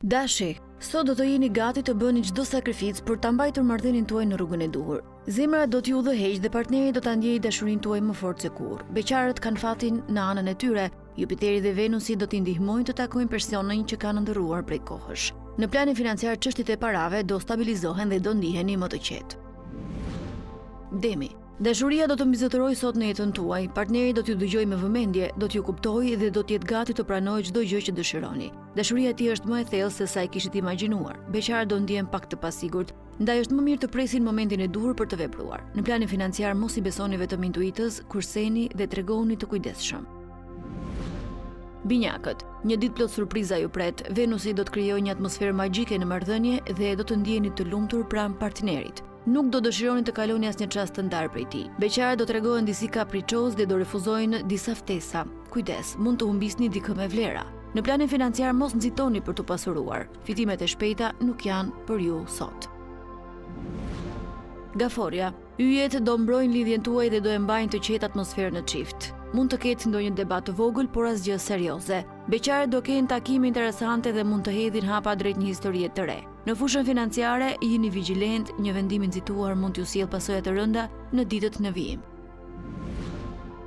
Dashi, sot do të jeni gati të bëni çdo sakrificë për ta mbajtur marrëdhënien tuaj në rrugën e duhur. Zemra do t'ju udhëheqë dhe partneri do ta ndjejë dashurinë tuaj më fort se kurrë. Beqarët kanë fatin në anën e tyre. Jupiteri dhe Venusi do t'i ndihmojnë të takojnë personin që kanë ndërruar prej kohësh. Në planin financiar çështjet e parave do stabilizohen dhe do ndiheni më të qetë. Demi, dashuria do të mbizotërojë sot në jetën tuaj. Partneri do t'ju dëgjojë me vëmendje, do t'ju kuptojë dhe do të jetë gati të pranojë çdo gjë që dëshironi. Dashuria e tij është më e thellë se sa e kishit imagjinuar. Beqarët do ndihen pak të pasigurt, ndaj është më mirë të presin momentin e duhur për të vepruar. Në planin financiar mos i besoni vetëm intuitës, kurseni dhe tregoni të kujdesshëm. Binjakët, një ditë plot surpriza ju pret. Venusi do të krijojë një atmosferë magjike në marrëdhënie dhe do të ndiheni të lumtur pranë partnerit. Nuk do dëshironi të kaloni asnjë çast të ndarë prej tij. Beqarët do tregohen disi kapriçoz dhe do refuzojnë disa ftesa. Kujdes, mund të humbisni dikë me vlera. Në planin financiar mos nxitoni për të pasuruar. Fitimet e shpejta nuk janë për ju sot. Gaforia, yjet do mbrojnë lidhjen tuaj dhe do e mbajnë të qetë atmosferën në çift. Mund të ketë ndonjë debat të vogël, por asgjë serioze. Beqarët do kenë takime interesante dhe mund të hedhin hapa drejt një historie të re. Në fushën financiare, jeni vigjilent, një vendim i nxituar mund t'ju sjellë pasoja të rënda në ditët në vijim.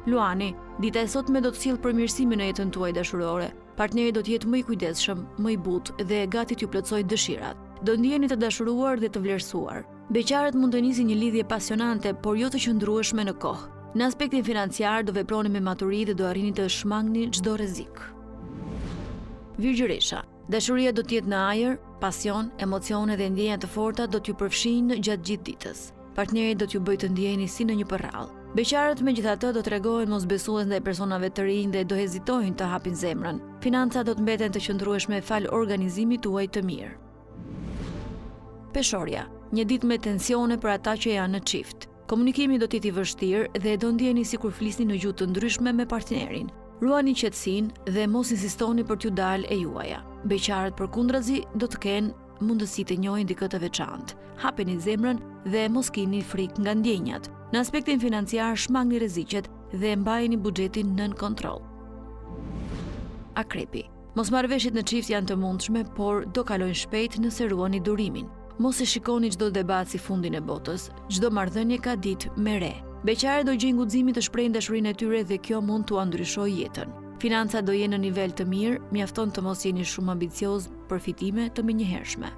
Luani, dita e sotme do të sjellë përmirësime në jetën tuaj dashurore. Partneri do të jetë më i kujdesshëm, më i butë dhe gati t'ju plotësojë dëshirat. Do ndjeheni të dashuruar dhe të vlerësuar. Beqarët mund të nisin një lidhje pasionante, por jo të qëndrueshme në kohë. Në aspektin financiar do veproni me maturi dhe do arrini të shmangni çdo rrezik. Virgjëresha. Dashuria do të jetë në ajër, pasion, emocione dhe ndjenja të forta do t'ju përfshinë gjatë gjithë ditës. Partneri do t'ju bëjë të ndjeheni si në një përrall. Beqarët megjithatë do tregohen mosbesues ndaj personave të rinj dhe do hezitojnë të hapin zemrën. Financat do të mbeten të qëndrueshme fal organizimit tuaj të mirë. Peshorja. Një ditë me tensione për ata që janë në çift. Komunikimi do të jetë i vështirë dhe do ndjeni sikur flisni në gjuhë të ndryshme me partnerin. Ruani qetësinë dhe mos insistoni për t'ju dalë e juaja. Beqarët përkundrazi do të kenë mundësi të njohin dikë të veçantë. Hapeni zemrën dhe mos keni frikë nga ndjenjat. Në aspektin financiar shmangni rreziqet dhe mbajeni buxhetin nën kontroll. Akrepi. Mosmarrëveshjet në çift janë të mundshme, por do kalojnë shpejt nëse ruani durimin. Mos e shikoni çdo debat si fundin e botës. Çdo marrëdhënie ka ditë me re. Beqarët do gjejnë guximin të shprehin dashurinë e tyre dhe kjo mund t'u ndryshojë jetën. Financat do jenë në nivel të mirë, mjafton të mos jeni shumë ambicioz për fitime të menjëhershme.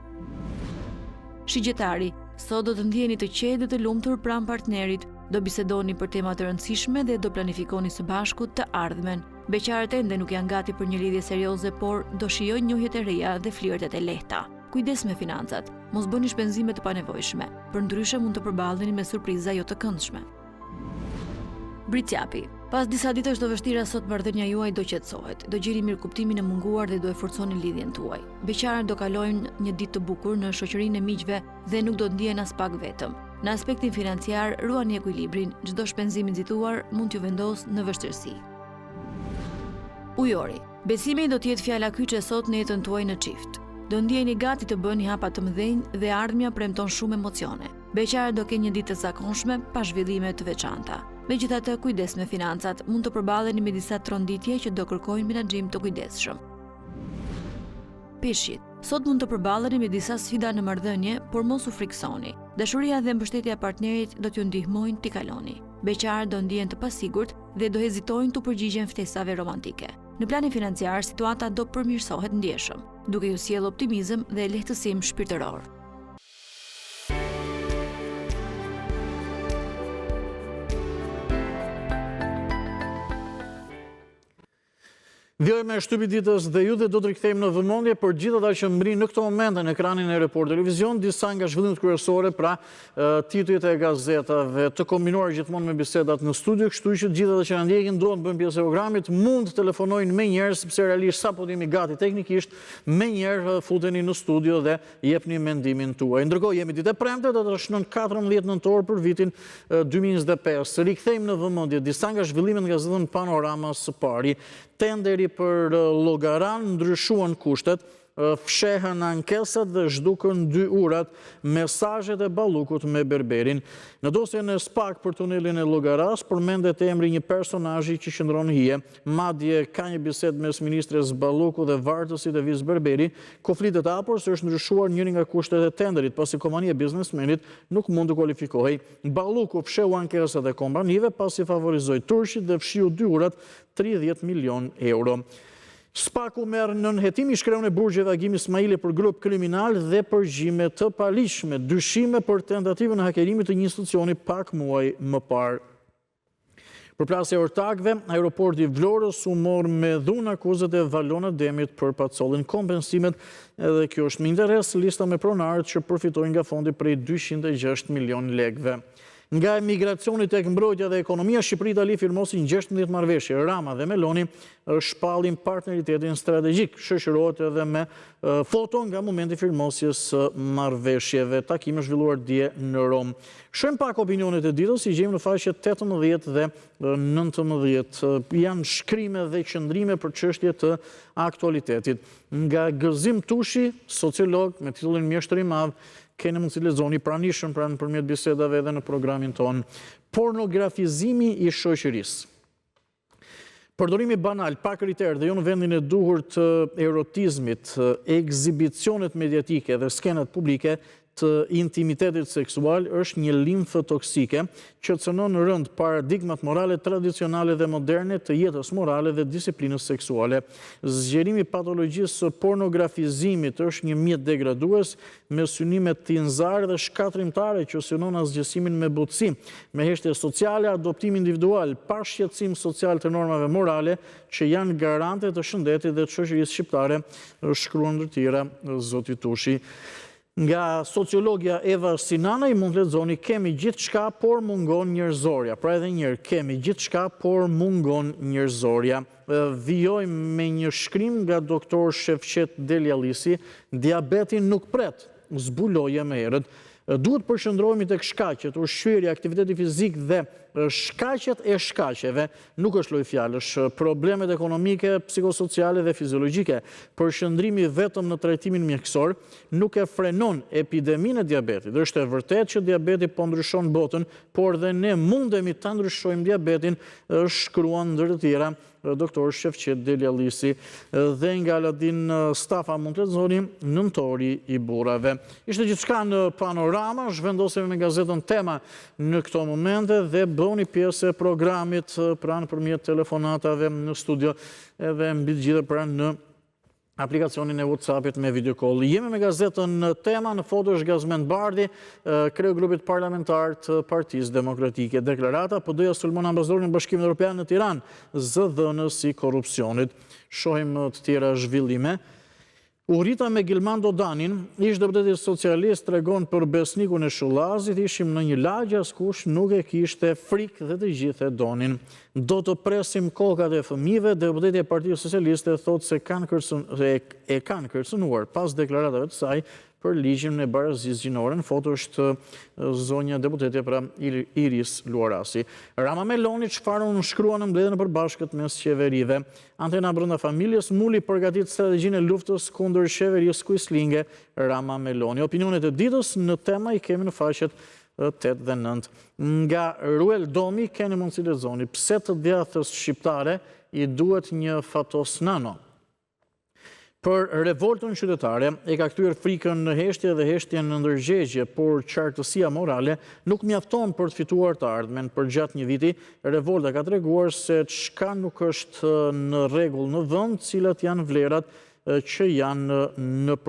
Shigjetari, sot do të ndjeni të qetë dhe të lumtur pranë partnerit, do bisedoni për tema të rëndësishme dhe do planifikoni së bashku të ardhmen. Beqarët ende nuk janë gati për një lidhje serioze, por do shijojnë njohjet e reja dhe flirtet e lehta. Kujdes me financat, mos bëni shpenzime të panevojshme, përndryshe mund të përballeni me surpriza jo të këndshme. Britjapi. Pas disa ditësh të vështira sot marrëdhënia juaj do qetësohet, do gjeni mirëkuptimin e munguar dhe do e forconi lidhjen tuaj. Beqarët do kalojnë një ditë të bukur në shoqërinë e miqve dhe nuk do të ndihen as pak vetëm. Në aspektin financiar, ruani ekuilibrin, çdo shpenzim i nxituar mund t'ju vendosë në vështirësi. Ujori. Besimi do të jetë fjala kyçe sot në jetën tuaj në çift. Do ndjeheni gati të bëni hapa të mëdhenj dhe ardhmja premton shumë emocione. Beqarët do kenë një ditë të zakonshme pa zhvillime të veçanta. Megjithatë, kujdes me financat, mund të përballeni me disa tronditje që do kërkojnë menaxhim të kujdesshëm. Peshqit. Sot mund të përballeni me disa sfida në marrëdhënie, por mos u friksoni. Dashuria dhe mbështetja e partnerit do t'ju ndihmojnë t'i kaloni. Beqarët do ndihen të pasigurt dhe do hezitojnë të përgjigjen ftesave romantike. Në planin financiar, situata do përmirësohet ndjeshëm, duke ju sjellë optimizëm dhe lehtësim shpirtëror. Vjojmë e shtypi ditës dhe ju dhe do të rikthejmë në vëmendje për gjithë ata që mbrin në këto momente në ekranin e Report Televizion, disa nga zhvillimet kryesore, pra titujt e gazetave të kombinuar gjithmonë me bisedat në studio, kështu që gjithë ata që na ndjekin ndrohen bëjnë pjesë e programit, mund të telefonojnë menjëherë sepse realisht sapo jemi gati teknikisht, menjëherë futeni në studio dhe jepni mendimin tuaj. Ndërkohë jemi ditë e premte, do të është në 14 nëntor për vitin 2025. Rikthejmë në vëmendje disa nga zhvillimet nga gazetën Panorama së pari. Tenderi për llogaran ndryshuan kushtet, fshehen ankesat dhe zhdukën 2 urat, mesazhet e Ballukut me Berberin. Në dosjen e SPAK për tunelin e Llogaras përmendet emri një personazhi që qëndron hije, madje ka një bisedë mes ministres Balluku dhe vartësit e Vis Berberi, konfliktet hapur se është ndryshuar njëri nga kushtet e tenderit, pasi kompania e biznesmenit nuk mund të kualifikohej. Balluku fsheu ankesat e kompanive pasi favorizoi turqit dhe fshiu 2 urat 30 milion euro. SPAK-u merr nën hetim i shkreun e burgjeve Agim Ismaili për grup kriminal dhe përgjime të paligjshme, dyshime për tentativën e hakerimit të një institucioni pak muaj më parë. Përplasja e ortakëve, aeroporti i Vlorës u mor me dhunë akuzat e Valon Ademit për pacollin kompensimet, edhe kjo është me interes lista me pronarët që përfitojnë nga fondi prej 206 milion lekëve. Nga emigracioni tek mbrojtja dhe ekonomia, Shqipëri-Itali firmosin 16 marrëveshje. Rama dhe Meloni shpallin partneritetin strategjik, shoqërohet edhe me foto nga momenti firmosjes marrëveshjeve. Takimi është zhvilluar dje në Rom. Shohim pak opinionet e ditës, i gjejmë në faqet 18 dhe 19. Janë shkrime dhe qëndrime për çështje të aktualitetit. Nga Gëzim Tushi, sociolog me titullin Mjeshtri i Madh, keni mund të lexoni pranishëm pra nëpërmjet bisedave edhe në programin ton. Pornografizimi i shoqërisë. Përdorimi banal, pa kriter dhe jo në vendin e duhur të erotizmit, ekzibicionet mediatike dhe skenat publike të intimitetit seksual është një limfë toksike që cënon rënd paradigmat morale tradicionale dhe moderne të jetës morale dhe disiplinës seksuale. Zgjerimi patologjisë së pornografizimit është një mjet degradues me synimet tinzare dhe shkatrimtare që synon asgjësimin me butësi, me heshtje sociale, adoptim individual, pa shqetësim social të normave morale që janë garante të shëndetit dhe të shoqërisë shqiptare, shkruan ndër tjera zoti Tushi. Nga sociologja Eva Sinanaj mund të lexoni kemi gjithçka por mungon njerëzorja. Pra edhe njërë, kemi gjithçka por mungon njerëzorja. Vijojmë me një shkrim nga doktor Shefqet Delialisi, diabetin nuk pret, zbuloje me herët. Duhet përshëndrohemi tek shkaqet, ushqyerja, aktiviteti fizik dhe shkaqet e shkaqeve, nuk është lojë fjalësh, problemet ekonomike, psikosociale dhe fiziologjike. Përshëndrimi vetëm në trajtimin mjekësor nuk e frenon epideminë e diabetit. Është e vërtetë që diabeti po ndryshon botën, por dhe ne mundemi ta ndryshojmë diabetin, shkruan ndër të tjera doktor Shefqet Delialisi dhe nga Aladin Stafa mund të lexoni Nëntori i burrave. Ishte gjithçka në Panorama, zhvendosemi me gazetën Tema në këto momente dhe bëni pjesë e programit pra nëpërmjet telefonatave në studio edhe mbi të gjitha pra në aplikacionin e WhatsAppit me video call. Jemi me gazetën Tema, në foto është Gazmend Bardhi, kreu grupit parlamentar të Partisë Demokratike. Deklarata PD-ja sulmon ambasadorin e Bashkimit Evropian në Tiranë, zëdhënës i korrupsionit. Shohim të tjera zhvillime. Urita me Gilman Dodanin, ish deputeti socialist, tregon për besnikun e Shullazit, ishim në një lagje, askush nuk e kishte frikë dhe të gjithë e donin. Do të presim kokat e fëmijëve, deputeti e Partisë Socialiste thotë se kanë kërcënuar pas deklaratave të saj për ligjin e barazisë gjinore. Në foto është zonja deputete pra Iris Luarasi. Rama Meloni çfarë unë shkrua në mbledhjen e përbashkët mes qeverive. Antena brenda familjes, Muli përgatit strategjinë e luftës kundër qeverisë kuislinge. Rama Meloni. Opinionet e ditës në Tema i kemi në faqet 8 dhe 9. Nga Ruel Domi keni mundësi lexoni pse të djathtës shqiptare i duhet një fatos nano. Për revoltën qytetare e ka kthyer frikën në heshtje dhe heshtjen në ndërgjegje, por qartësia morale nuk mjafton për të fituar të ardhmen. Përgjatë një viti, revolta ka treguar se çka nuk është në rregull në vend, cilat janë vlerat që janë në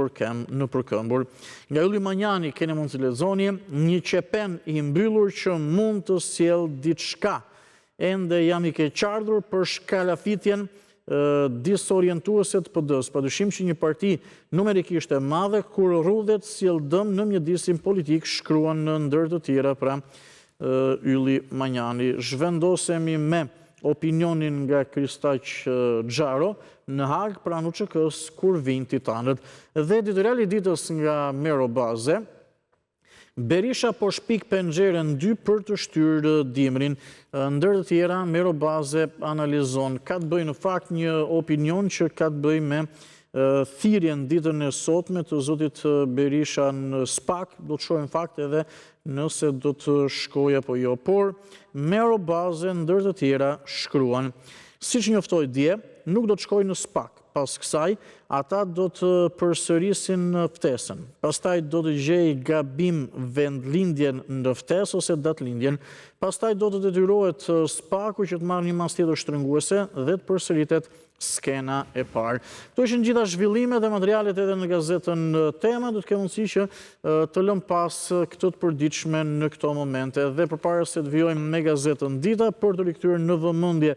përkëmbur. Nga Ylli Manjani keni mund të lexoni një qepen i mbyllur që mund të sjell diçka. Ende jam i keqardhur për shkalafitjen disorientuese të PD-s. Padyshim që një parti numerikisht e madhe kur rrudhet sjell dëm në mjedisin politik, shkruan në ndër të tjera pra Ylli Manjani. Zhvendosemi me opinionin nga Kristaq Xharo në Hag pranë UÇK-s kur vijnë titanët. Dhe editoriali i ditës nga Mero Baze, Berisha po shpik penxherën 2 për të shtyrë dimrin. Ndër të tjera, Mero Baze analizon. Ka të bëjë në fakt një opinion që ka të bëjë me thirrjen ditën e sotme të zotit Berisha në SPAK. Do të shohim fakt edhe nëse do të shkojë apo jo. Por Mero Baze ndër të tjera shkruan. Siç njoftoi dje, nuk do të shkojë në SPAK. Pas kësaj, ata do të përsërisin ftesën. Pastaj do të gjejë gabim vendlindjen në ftesë ose datëlindjen. Pastaj do të detyrohet SPAK-u që të marrë një mas tjetër shtrënguese dhe të përsëritet skena e parë. Këto ishin gjitha zhvillime dhe materialet edhe në gazetën Tema. Do të kemë mundësi që të lëm pas këtë të përditshme në këto momente. Dhe përpara se të vijojmë me gazetën Dita për të rikthyer në vëmendje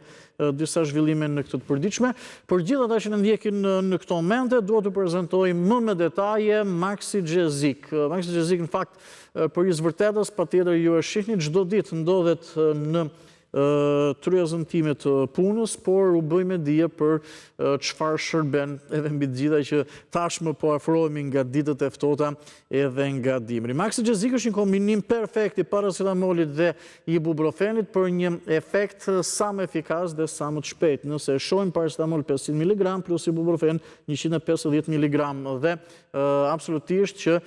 disa zhvillime në këtë të përditshme. Për gjithë ata që në ndjekin në këto momente, dua t'u prezantoj më me detaje Maxi Xhezik. Maxi Xhezik në fakt për i vërtetës patjetër ju e shihni çdo ditë ndodhet në tryezën time të punës, por u bëj me dije për çfarë shërben edhe mbi të gjitha që tashmë po afrohemi nga ditët e ftohta edhe nga dimri. Maxi Xhezik është një kombinim perfekt i paracetamolit dhe ibuprofenit për një efekt sa më efikas dhe sa më të shpejt. Nëse shohim paracetamol 500 mg plus ibuprofen 150 mg dhe absolutisht që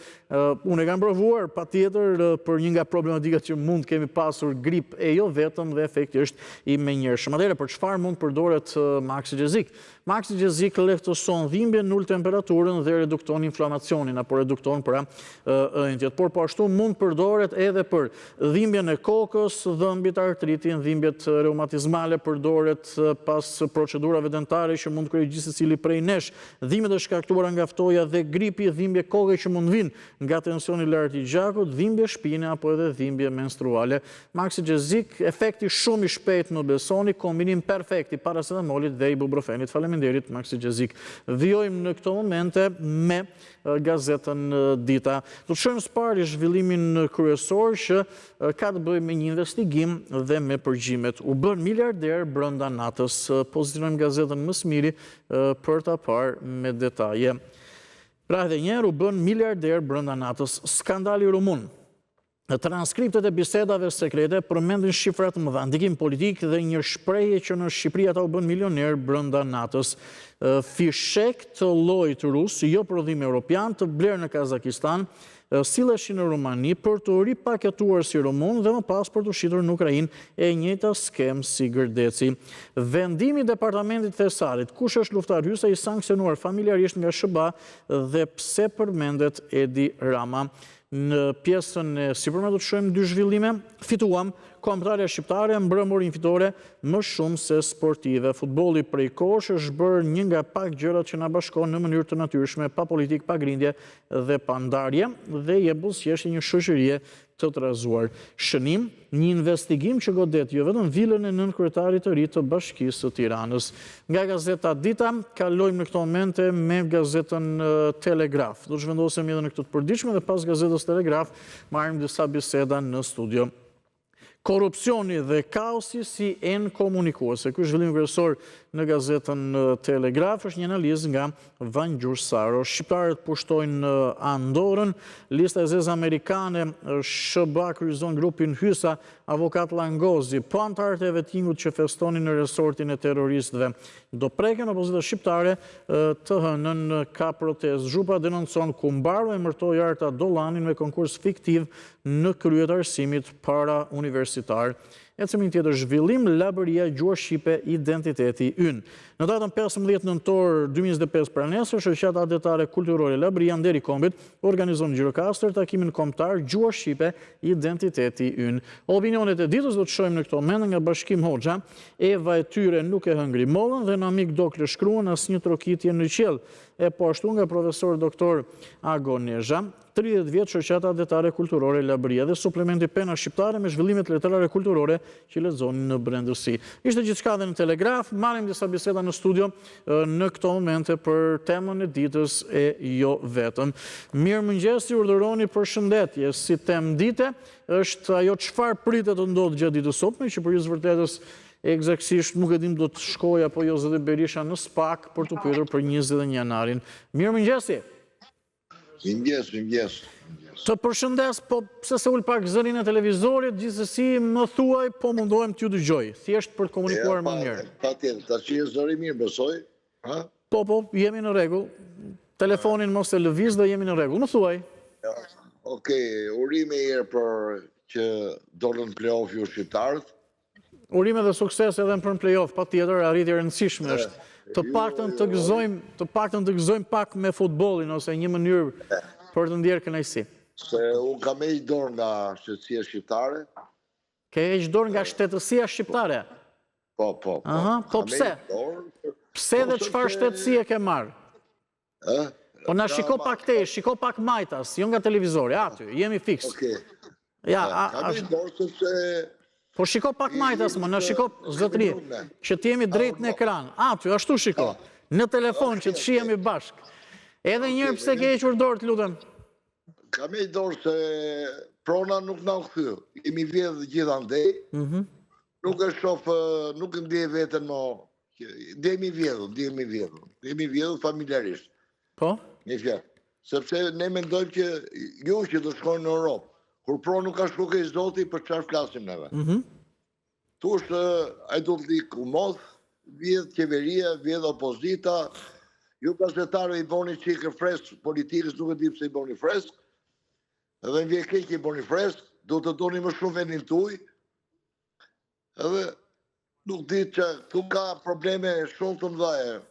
unë e kam provuar patjetër për një nga problematikat që mund kemi pasur grip e jo vetëm dhe efekti është i menjëhershëm. Atëherë, për çfarë mund përdoret Maxi Xhezik? Maxi Xhezik lehtëson dhimbjen, ul temperaturën dhe redukton inflamacionin apo redukton pra ëndjet. Por po ashtu mund përdoret edhe për dhimbjen e kokës, dhëmbit, artritin, dhimbjet reumatizmale, përdoret pas procedurave dentare që mund krijojë gjithë secili prej nesh, dhimbjet e shkaktuara nga ftoja dhe gripi, dhimbje koke që mund vinë nga tensioni i lartë i gjakut, dhimbje shpine apo edhe dhimbje menstruale. Maxi Xhezik, efekti shumë i shpejt, më besoni, kombinim perfekt i paracetamolit dhe ibuprofenit. Faleminderit Maxi Xhezik. Vijojmë në këto momente me gazetën Dita. Do të shohim së pari zhvillimin kryesor që ka të bëjë me një investigim dhe me përgjimet. U bën miliarder brenda natës. Pozicionojmë gazetën më së miri për ta parë me detaje. Pra edhe njerë u bën miliarder brenda natës. Skandali rumun. Transkriptet e bisedave sekrete përmendin shifrat më dha, ndikim politik dhe një shprehje që në Shqipëri ata u bën milioner brenda natës. Fishek të llojit rus, jo prodhim europian, të blerë në Kazakistan, silleshin në Rumani për të ripaketuar si rumun dhe më pas për të shitur në Ukrainë, e njëjta skem si Gërdeci. Vendimi i departamentit thesarit, kush është luftar hyse i sankcionuar familjarisht nga SBA dhe pse përmendet Edi Rama. Në pjesën e sipërme do të shohim dy zhvillime. Fituam, kombëtarja shqiptare mbrëmburin fitore më shumë se sportive. Futbolli prej kohësh është bërë një nga pak gjërat që na bashkon në mënyrë të natyrshme, pa politikë, pa grindje dhe pa ndarje, dhe jep buzëqeshje një shoqërie të trazuar. Shënim, një investigim që godet jo vetëm vilën e nënkryetarit të ri të Bashkisë së Tiranës. Nga gazeta Dita, kalojmë në këto momente me gazetën Telegraf. Do të zhvendosemi edhe në këtë të përditshme dhe pas gazetës Telegraf marrim disa biseda në studio. Korupcioni dhe kaosi si enë komunikuese. Ky zhvillim kryesor në gazetën Telegraf është një analizë nga Vangjur Saro. Shqiptarët pushtojnë Andorën, lista e zezë amerikane, SBA kryqëzon grupin Hysa, avokat Langozi, po antarët e vettingut që festonin në resortin e terroristëve. Do preken opozita shqiptare të hënën ka protestë. Zhupa denoncon Kumbaro emërtoi Arta Dollanin me konkurs fiktiv në krye të arsimit para universitar. Ecëm një tjetër zhvillim, Labëria Gjuhë Shqipe, identiteti ynë. Në datën 15 nëntor 2025 pra nesër, shoqata adetare kulturore Labëria Nderi Kombit organizon Gjirokastër takimin kombëtar Gjuhë Shqipe, identiteti ynë. Opinionet e ditës do të shohim në këto momente nga Bashkim Hoxha. Eva e tyre nuk e hëngri mollën dhe Namik Dokle shkruan asnjë trokitje në qiell. E po ashtu nga profesor doktor Agonezha, 30 vjet shoqata adetare kulturore Labëria dhe suplementi Pena Shqiptare me zhvillimet letrare kulturore që lexonin në brendësi. Ishte gjithçka dhe në Telegraf. Marrim disa biseda në studio në këto momente për temën e ditës e jo vetëm. Mirëmëngjes, ju urdhëroni përshëndetje. Si temë dite është ajo çfarë pritet të ndodhë gjatë ditës sotme, që për ju vërtetës eksaktësisht nuk e dim do të shkoj apo jo zoti Berisha në SPAK për të pyetur për 21 janarin. Mirëmëngjesi. Mirëmëngjes. Të përshëndes, po pse se ul pak zërin e televizorit, gjithsesi më thuaj, po mundohem t'ju dëgjoj, thjesht për të komunikuar më mirë. Patjetër, tash je zëri mirë, besoj? Ha? Po, jemi në rregull. Telefonin mos e lëviz dhe jemi në rregull. Më thuaj. Okej, urime herë për që dolën play-off ju shqiptarët. Urime dhe sukses edhe për në play-off, patjetër, arritje e rëndësishme është. Të paktën të gëzojmë pak me futbollin ose një mënyrë për të ndjerë kënaqësi. Se unë kam heq dorë nga shtetësia shqiptare. Ke heq dorë nga shtetësia shqiptare? Po. Aha, po pse? Pse dhe çfarë shtetësie ke marrë? Po na shiko pak te, shiko pak majtas, jo nga televizori, aty, jemi fiks. Okej. Kam heq dorë sepse po shiko pak majtas, më në shiko, zotëri, që t'jemi drejt në ekran. Aty, ashtu shiko. Në telefon që të shihemi bashk. Edhe njërë pse ke hequr dorë, lutem. Kam heq dorë se prona nuk na u kthy. Jemi vjedhë gjithandej. Nuk e shoh, nuk e ndjej veten më. Ndjehemi vjedhur familjarisht. Po? Një fjalë. Sepse ne mendojmë që ju që do shkojnë në Europë, kur pro nuk ka shku ke zoti, për çfarë flasim neve. Tu është ai do të lik u modh, vjedh qeveria, vjedh opozita, ju gazetarë i boni çike fresk politikës, nuk e di pse i boni fresk. Edhe në vjen keq i boni fresk, do të doni më shumë vendin tuaj. Edhe nuk di që këtu ka probleme shumë të mëdha.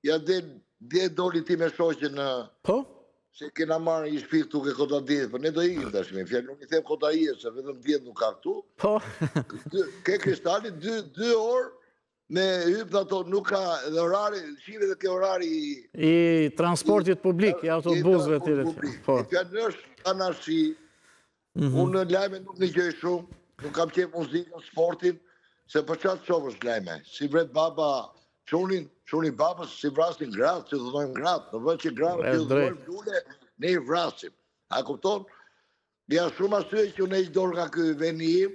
Ja dje doli ti me shoqen në... Po? Se kena marrë i shpik tuk e kota djetë, për ne do ikim tashme, fjallë nuk i them kota i se vetëm djetë nuk ka këtu. Po? Ke Kristali 2 orë me hypë dhe ato nuk ka edhe orari, shive dhe ke orari... I transportit publik, i autobusve të tjere. Po? I fjallë është anashi, unë në lajme nuk një gjëj shumë, nuk kam qenë muzikën, sportin, se për qatë qovë është lajme. Si vret baba Qunin babës si vrasin gratë, që dhënojmë gratë, në vënd që gratë që dhënojmë dule, ne i vrasim. A kupton? Ja shumë asyë që unë e që dorë nga këj veni im,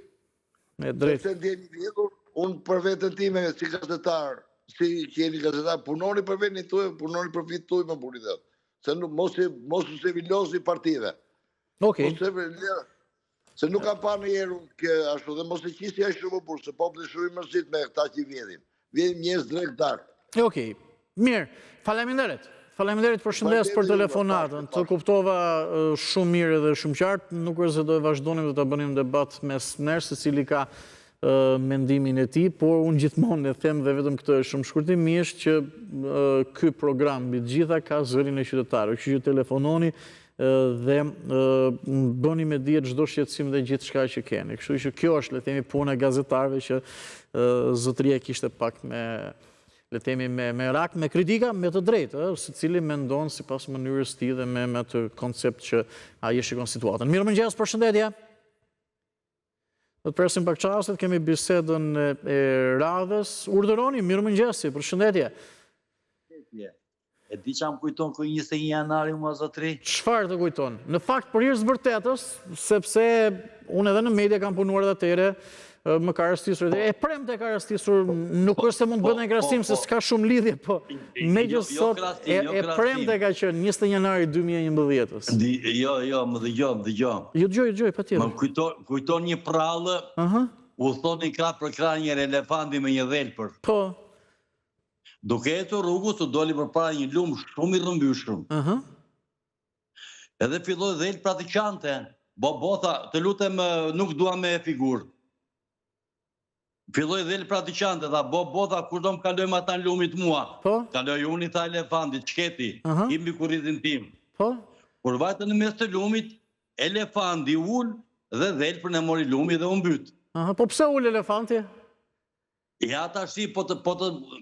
se ndjeni vjetur, unë për vetën time si gazetar, si që jeni gazetar, punoni për veni tuaj, punoni për vitë tuaj më buri dhe. Se mos se villosi partive. Okej. Se nuk kam pa në jeru ashtu dhe mos e qisi a shumë më burë, se popli shumë i mërzit me këta që vjedhin. Vjedhin njës drejt darë. Okej, mirë, faleminderit. Faleminderit për shëndes për telefonatën. Të kuptova shumë mirë dhe shumë qartë. Nuk është se do e vazhdonim dhe të bënim debat mes nërë, se cili ka mendimin e ti, por unë gjithmonë e them dhe vetëm këtë shumë shkurtimisht që ky program mbi të gjitha ka zërin e qytetarëve. Kështu që telefononi dhe bëni me dije çdo shqetësim dhe gjithë shka që keni. Kështu që kjo është, le themi, puna e gazetarëve që zotëria kishte pak le themi me rak, me kritika, me të drejtë, se cili mendon sipas mënyrës ti dhe me atë koncept që ai e shikon situatën. Mirëmëngjes, përshëndetje. Do të presim pak çastet, kemi bisedën e radhës. Urdhëroni, mirëmëngjesi, përshëndetje. E di që më kujton kërë 21 janari më zotri? Çfarë të kujton? Në fakt, për hirës vërtetës, sepse unë edhe në media kam punuar dhe atyre, më ka rastisur, e premte ka rastisur, nuk është se mund të bëhet në krahasim se s'ka shumë lidhje, po megjithëse sot e premte ka qenë 21 janari 2011-s. Jo, më dëgjoj. Jo dëgjoj, patjetër. Më kujton një prallë, u thonin krah për krah një elefanti me një dhelpër. Po. Duke etur rrugës, u doli përpara një lumë shumë i rrëmbyshëm. Edhe filloi dhelpra të qante. Bota, të lutem, nuk dua me figurë. Filloi dhelpra të qante, tha, bota, kur do më kalojmë ata në lumit mua? Kaloj unë, tha elefantit, qketi, imi kurritin tim. Kur vajtë në mes të lumit, elefanti ull dhe dhelprën e mori lumi dhe u mbyt. Po pse ull elefanti? Ja ta shi, po të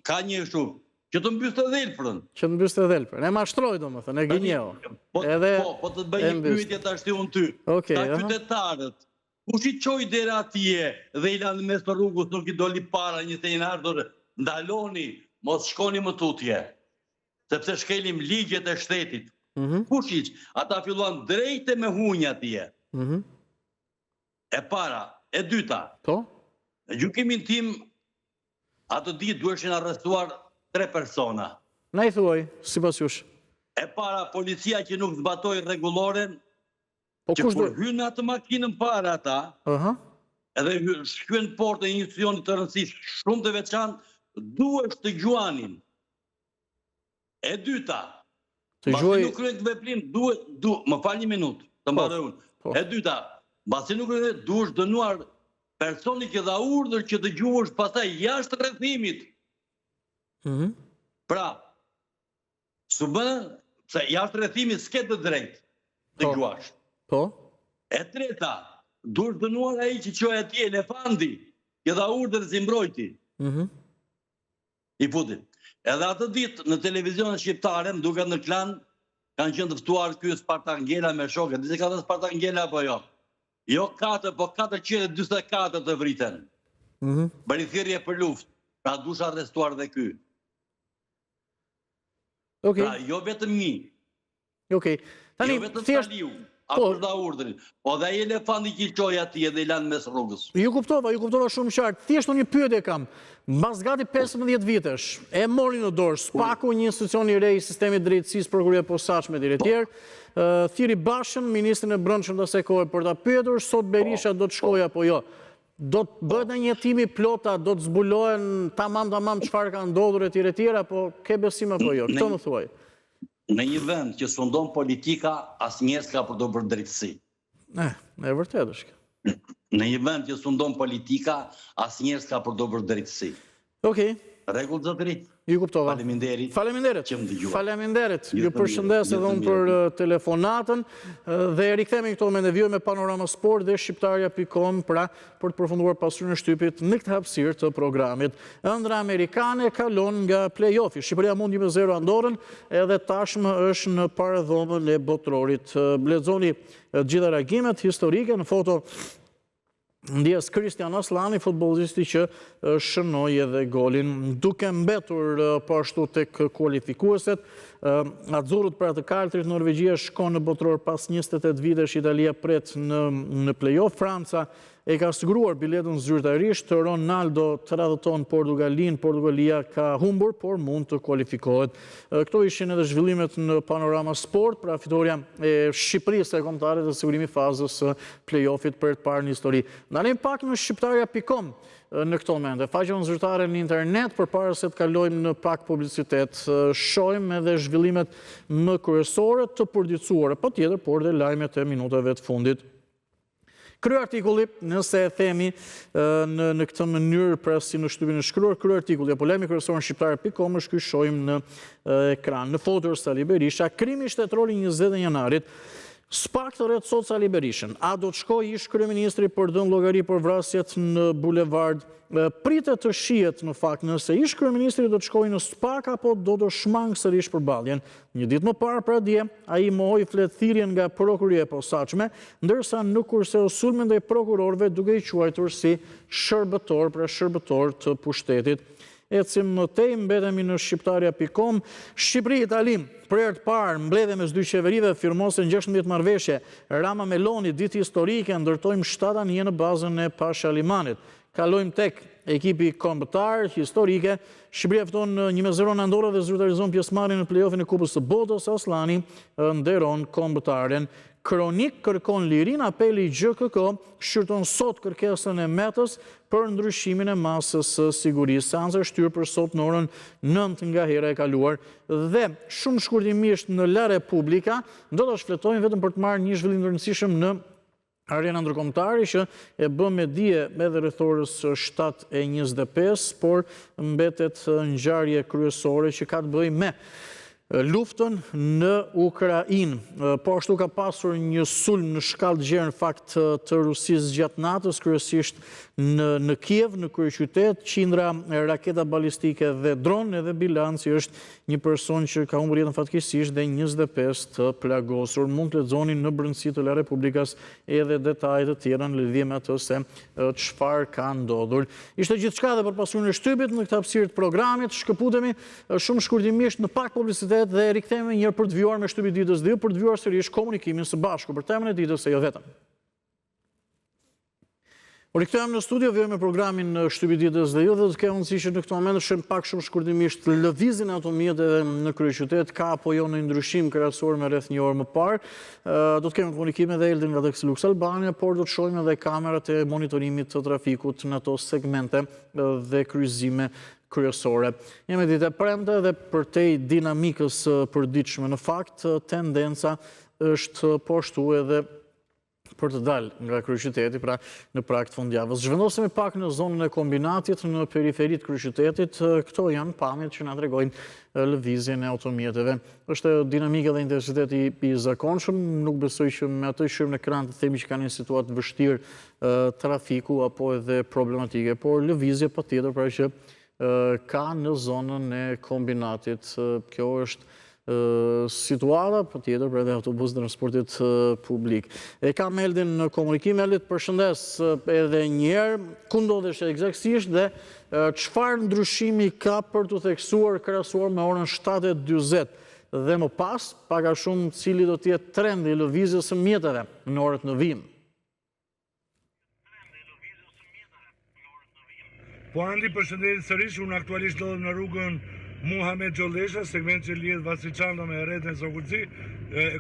ka një shumë, që të mbys të dhelprën. Që të mbys të dhelprën, e mashtroj do më thënë, e gënjeo. Po të bëj një pyetje ta shti unë ty. Ta qytetarët, kush i qoj dera atje dhe i lanë mes të rrugës, nuk i doli para një të njënardër, ndaloni, mos shkoni më tutje, sepse shkelim ligjet e shtetit. Kush i që? Ata filluan drejte me hunja atje. E para, e dyta. Gjykimin tim, ato ditë duheshin arrestuar 3 persona. Na i thuaj, sipas jush. E para, policia që nuk zbatoi rregulloren, që kur hynë atë makinën para ata, edhe shkyen portë e një institucioni të rëndësishëm shumë të veçantë, duhesh të gjuanin. E dyta, pasi nuk kryen të veprim, më fal një minutë, të mbaroj unë. E dyta, pasi nuk kryen, duhesh dënuar personi që dha urdhër që të gjuhësh pastaj jashtë rrethimit. Pra, su bënë, se jashtë rrethimit s'ke të drejtë të gjuash. E treta, duhesh dënuar ai që qoj atje elefanti, që dha urdhër zimbrojti. I putin. Edhe atë ditë në televizionin shqiptare, më duket në Klan, kanë qenë të ftuar ky Spartangela me shokët. Disi ka dhe Spartangela apo jo? Jo 4, po 424 të vriten. Bëri thirrje për luftë, pra dush arrestuar dhe ky. Pra, jo vetëm një. Jo vetëm Taliu, akur dha urdhrin. Po dhe ai elefanti që i qoj atje dhe i lanë mes rrugës. Ju kuptova shumë qartë. Thjesht një pyetje kam. Mbas gati 15 vitesh, e mori në dorë SPAK-u, një institucion i rej i sistemit drejtësisë, prokuria posaçme dhe tjerë. Thiri Bashën, ministrin e brendshëm të asaj kohe për ta pyetur, sot Berisha do të shkojë apo jo. Do të bëhet një hetimi plota, do të zbulohen tamam çfarë ka ndodhur etj, apo ke besim apo jo? Këtë më thuaj. Në një vend që sfondon politika, asnjëherë s'ka për të bërë drejtësi. E vërtetë është. Në një vend që sundon politika, asnjëherë s'ka për do për drejtësi. Okej. Rregull zotëri. Ju kuptova. Faleminderit. Faleminderit. Që më dëgjuat. Faleminderit. Ju përshëndes edhe unë për telefonatën dhe rikthehemi këto momente vijoj me Panorama Sport dhe shqiptarja.com pra për të përfunduar pasurinë e shtypit në këtë hapësirë të programit. Ëndra amerikane kalon nga play-offi. Shqipëria mund 1-0 Andorrën edhe tashmë është në paradhomën e botrorit. Lexoni gjitha reagimet historike në foto ndjes Kristian Aslani, futbollisti që shënoi edhe golin. Duke mbetur po ashtu tek kualifikueset, Azzurrët para të kaltrit Norvegjia shkon në botror pas 28 vitesh, Italia pret në play-off, Franca e ka siguruar biletën zyrtarisht, Ronaldo të radhëton Portugalia ka humbur, por mund të kualifikohet. Këto ishin edhe zhvillimet në Panorama Sport, pra fitoria e Shqipërisë e kombëtare të sigurimi fazës play-offit për të parë në histori. Ndalim pak në shqiptarja.com në këto momente. Faqen zyrtare në internet përpara se të kalojmë në pak publicitet. Shohim edhe zhvillimet më kryesore të përditësuara, patjetër, por dhe lajmet e minutave të fundit. Krye artikulli, nëse e themi në këtë mënyrë pra si në shtypin e shkruar, krye artikulli apo lajmi kryesor në shqiptare.com është ky shohim në ekran. Në foto Sali Berisha, krimi shtetëror i 20 janarit. Spak të rreth sot Sali Berishën. A do të shkojë ish kryeministri për dhënë llogari për vrasjet në bulevard? Pritet të shihet në fakt nëse ish kryeministri do të shkojë në Spak apo do të shmangë sërish përballjen. Një ditë më parë pra dje, ai mohoi fletëthirrjen nga prokuria e posaçme, ndërsa në kurse sulmin ndaj prokurorëve duke i quajtur si shërbëtor të pushtetit. Ecim më tej, mbetemi në shqiptarja.com. Shqipëri-Itali, për herë të parë, mbledhje mes dy qeverive, firmosen 16 marrëveshje. Rama Meloni, ditë historike, ndërtojmë 7 anije në bazën e Pashalimanit. Kalojmë tek ekipi kombëtar, historike. Shqipëria fiton 1-0 në Andorra dhe zyrtarizon pjesëmarrjen në play-offin e Kupës së Botës. Aslani nderon kombëtaren. Kronik kërkon lirin, apeli i GKK shqyrton sot kërkesën e Metës për ndryshimin e masës së sigurisë. Seanca është shtyrë për sot në orën 9 nga hera e kaluar. Dhe shumë shkurtimisht në La Repubblika do ta shfletojmë vetëm për të marrë një zhvillim të rëndësishëm në arena ndërkombëtare që e bë me dije edhe rreth orës 7:25, por mbetet ngjarje kryesore që ka të bëjë me luftën në Ukrainë. Po ashtu ka pasur një sulm në shkallë të gjerë në fakt të Rusisë gjatë natës, kryesisht në Kiev, në kryeqytet, qindra raketa balistike dhe dron, edhe bilanci është një person që ka humbur jetën fatkeqësisht dhe 25 të plagosur. Mund të lexoni në brendësi të La Republikas edhe detajet të tjera në lidhje me atë se çfarë ka ndodhur. Ishte gjithçka dhe për pasurinë e shtypit në këtë hapësirë të programit. Shkëputemi shumë shkurtimisht në pak publicitet dhe rikthehemi një herë për të vjuar me shtypin e ditës dhe për të vjuar sërish komunikimin së bashku për temën e ditës e jo vetëm. Rikthehemi në studio, vjoj me programin Shtypi i ditës dhe jo dhe të ke mundësi që në këtë moment shëm pak shumë shkurtimisht lëvizjen e automjeteve në kryeqytet, ka apo jo në ndryshim krahasuar me rreth një orë më parë. Do të kemi komunikime dhe Eldin nga Dexlux Albania, por do të shohim edhe kamerat e monitorimit të trafikut në ato segmente dhe kryqëzime kryesore. Jemi ditë e premte dhe përtej dinamikës përditshme. Në fakt, tendenca është po ashtu edhe për të dalë nga kryeqyteti, pra në prag të fundjavës. Zhvendosemi pak në zonën e kombinatit, në periferit kryeqytetit. Këto janë pamjet që na tregojnë lëvizjen e automjeteve. Është dinamika dhe intensiteti i zakonshëm, nuk besoj që me atë shyrë në ekran të themi që kanë një situatë vështirë trafiku apo edhe problematike, por lëvizje patjetër pra që ka në zonën e kombinatit. Kjo është situata, patjetër për edhe autobus dhe transportit publik. E kam Eldin në komunikim. Eldit, përshëndes edhe njerë, ku ndodhesh eksaktësisht dhe çfarë ndryshimi ka për të theksuar krahasuar me orën 7:40 dhe më pas, pak a shumë cili do të jetë trendi i lëvizjes së mjeteve në orët në vijim. Po Andi, përshëndetje sërish, unë aktualisht ndodhem në rrugën Muhamet Gjollesha, segment që lidh Vasiçanta me Erretën Zoguzi.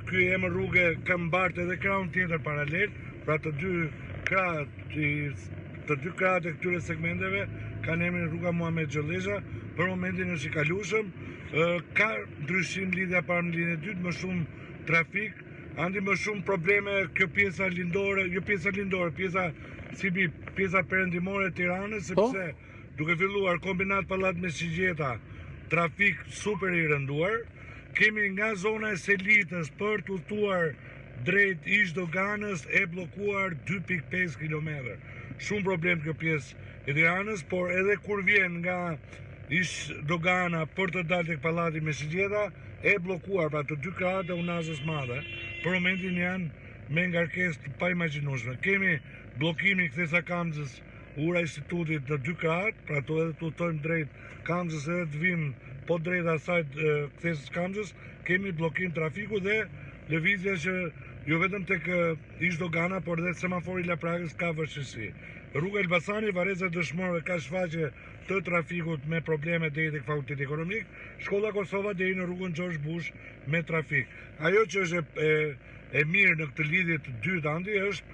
Ky emër rrugë ka mbartë edhe krahun tjetër paralel, pra të dy krahët e këtyre segmenteve kanë emrin rruga Muhamet Gjollesha. Për momentin është i kalueshëm, ka ndryshim lidhja parë në linjën e dytë, më shumë trafik andi më shumë probleme kjo pjesa lindore, jo pjesa lindore, pjesa perëndimore e Tiranës, sepse duke filluar kombinat Pallat Mesixheta, trafik super i rënduar, kemi nga zona e Selitës për të udhëtuar drejt ish doganës e blokuar 2.5 km. Shumë problem kjo pjesë e Tiranës, por edhe kur vjen nga ish dogana për të dalë tek Pallati Mesixheta, e blokuar, pra të dy krahat e Unazës Madhe, për momentin janë me ngarkesë të paimagjinueshme. Kemi blokimin kthesa Kamzës, ura institutit në dy krahat, pra to edhe të udhtojmë drejt Kamzës edhe të vim po drejt asaj kthesës Kamzës, kemi blokim trafiku dhe lëvizje që jo vetëm tek ish dogana, por edhe semafori Laprakës ka vështirësi. Rruga Elbasani, Vareza Dëshmorëve ka shfaqje të trafikut me probleme deri tek fakulteti ekonomik, Shkolla Kosova deri në rrugën George Bush me trafik. Ajo që është e mirë në këtë lidhje të dytë andi është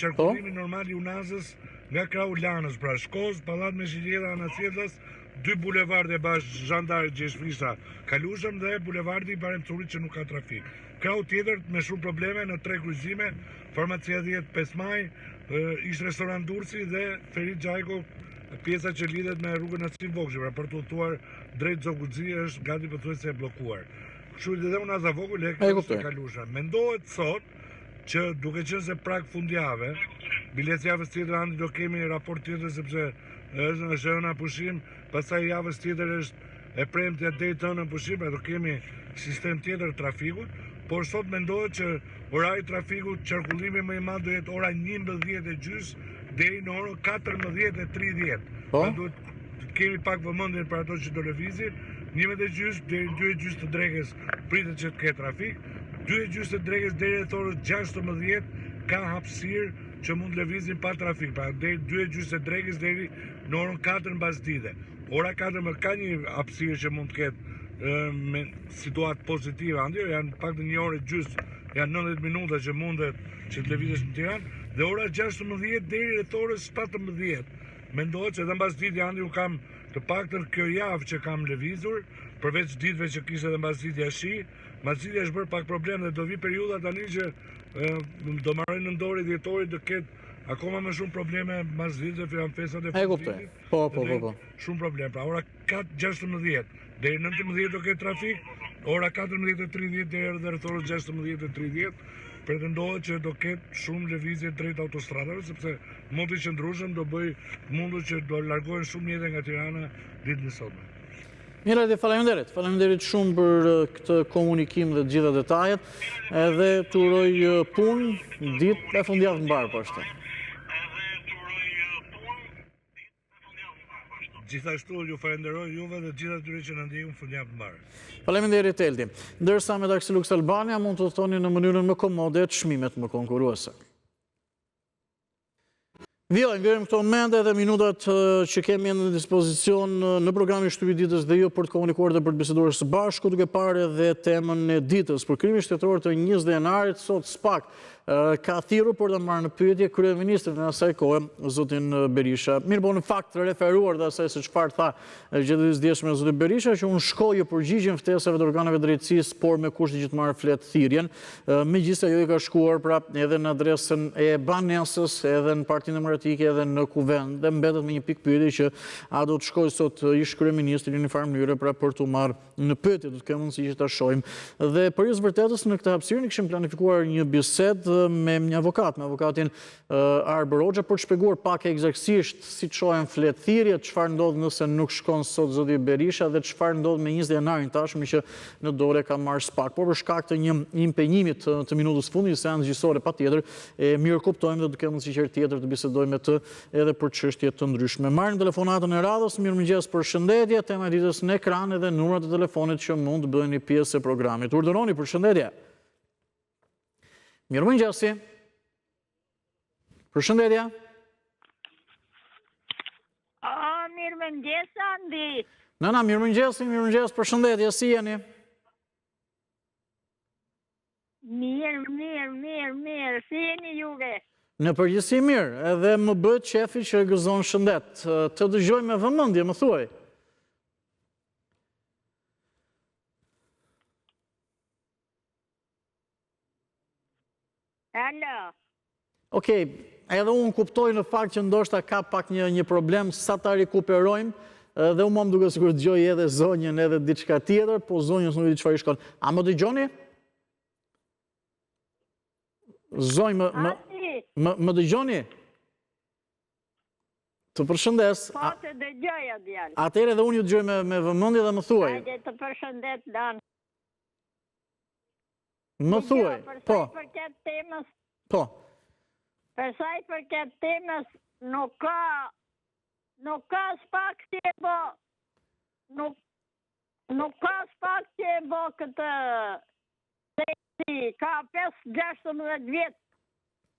qarkullimi normal i Unazës nga krau Lanës, pra Shkoz, Pallat Mesixheta, Anasjellës, dy bulevarde bashkë Zhandari Gjeshfisha, Kalushëm dhe bulevardi Baremcurit që nuk ka trafik. Krau tjetër me shumë probleme në 3 kryqëzime, Farmacia 10 5 Maj, ish restorant Durrësi dhe Ferit Gjajko, pjesa që lidhet me rrugën Asim Vogshi, pra për të udhëtuar drejt Zoguzi është gati pothuajse e bllokuar. Kështu edhe Unaza Vogël e Kalusha. Mendohet sot që duke qenë se prag fundjavë, bilet javës tjetër andi do kemi raport tjetër sepse është në shëna pushim, pastaj javës tjetër është e premtja deri në pushim, pra do kemi sistem tjetër trafikut, por sot mendohet që orari trafikut, qarkullimi më i madh do jetë ora 11:30 deri në orën 14:30. Duhet kemi pak vëmendje për ato që do lëvizin. 11:30 deri në 2:30 të drekës pritet që të ketë trafik. 2:30 të drekës deri rreth orës 16 ka hapësirë që mund lëvizin pa trafik. Pra deri 2:30 të drekës deri në orën 4 mbasdite. Ora 4 ka një hapësirë që mund të ketë me situatë pozitive, janë pak të 1 orë e gjysmë, janë 90 minuta që mundet që të lëvizësh në Tiranë, dhe ora 16 deri rreth orës 17. Mendohet që edhe mbasdite andi u kam të paktën kjo javë që kam lëvizur, përveç ditëve që kishte edhe mbasditja shi, mbasditja është bërë pak problem dhe do vi periudha tani që do marrojnë në dorë dhjetorit do ketë akoma më shumë probleme mbasdite, janë festat e fundit. Po. Shumë problem. Pra ora 16 deri 19 do ketë trafik, ora 14:30 deri rreth orës 16:30, pretendohet që do ketë shumë lëvizje drejt autostradave, sepse mund të qëndrueshëm do bëj mundur që do largohen shumë mjete nga Tirana ditën e sotme. Mirë, dhe faleminderit shumë për këtë komunikim dhe të gjitha detajet, edhe të uroj punë ditë e fundjavë të mbarë për shtë. Gjithashtu ju falenderoj juve dhe gjitha atyre që na ndjekun fundjavë të mbarë. Faleminderit Eldi. Ndërsa me Taxi Lux Albania mund të thoni në mënyrën më komode çmimet më konkurruese. Vjojmë këto momente dhe minutat që kemi në dispozicion në programin Shtypi ditës dhe jo për të komunikuar dhe për të biseduar së bashku, duke parë edhe temën e ditës. Për krimin shtetëror të 20 janarit, sot SPAK ka thirrur për të marrë në pyetje kryeministrin në asaj kohe, zotin Berisha. Mirë, po në fakt referuar dhe asaj se çfarë tha gjetëdijshme zoti Berisha, që unë shkoj përgjigjen ftesave të organeve drejtësisë, por me kushtin që të marrë flet thirrjen. Megjithëse ajo i ka shkuar pra edhe në adresën e banesës, edhe në Partinë Demokratike, edhe në Kuvend, dhe mbetet me një pikë pyetje që a do të shkoj sot ish kryeministri në një farë mënyrë pra për të marrë në pyetje, do të kemi mundësi që ta shohim. Dhe për vërtetës në këtë hapësirë kishim planifikuar një bisedë me një avokat, me avokatin Arber Hoxha, për të shpjeguar pak eksaktësisht si çohen flet thirrjet, çfarë ndodh nëse nuk shkon sot zoti Berisha dhe çfarë ndodh me 20 janarin tashmë që në dorë ka marrë SPAK. Por për shkak të një impenjimi të minutës fundit, seancë gjyqësore patjetër, e mirë kuptojmë dhe do kemi mundësi qërë tjetër të bisedojmë me të edhe për çështje të ndryshme. Marrim telefonatën e radhës. Mirëmëngjes, përshëndetje, tema e ditës në ekran edhe numrat e telefonit që mund të bëheni pjesë e programit. Urdhëroni, përshëndetje. Mirëmëngjesi. Përshëndetje. Mirëmëngjes, Andi. Nëna, mirëmëngjes, përshëndetje, si jeni? Mirë, si jeni juve? Në përgjithësi mirë, edhe më bëhet qefi që gëzon shëndet. Të dëgjoj me vëmendje, më thuaj. Okej, edhe unë kuptoj në fakt që ndoshta ka pak një problem sa ta rikuperojmë, dhe unë më duke sikur dëgjoj edhe zonjën edhe diçka tjetër, po zonjës nuk di çfarë i shkon. A më dëgjoni? Zonjë, më dëgjoni? Të përshëndes. Po të dëgjoja djalë. Atëherë edhe unë ju dëgjoj me vëmendje dhe më thuaj. Hajde të përshëndet Dan. Më thuaj. Po. Për përket temës, Po. për sa i përket temës, nuk ka spak që e bo, nuk ka spak që e bo këtë ka 5-16 vjetë.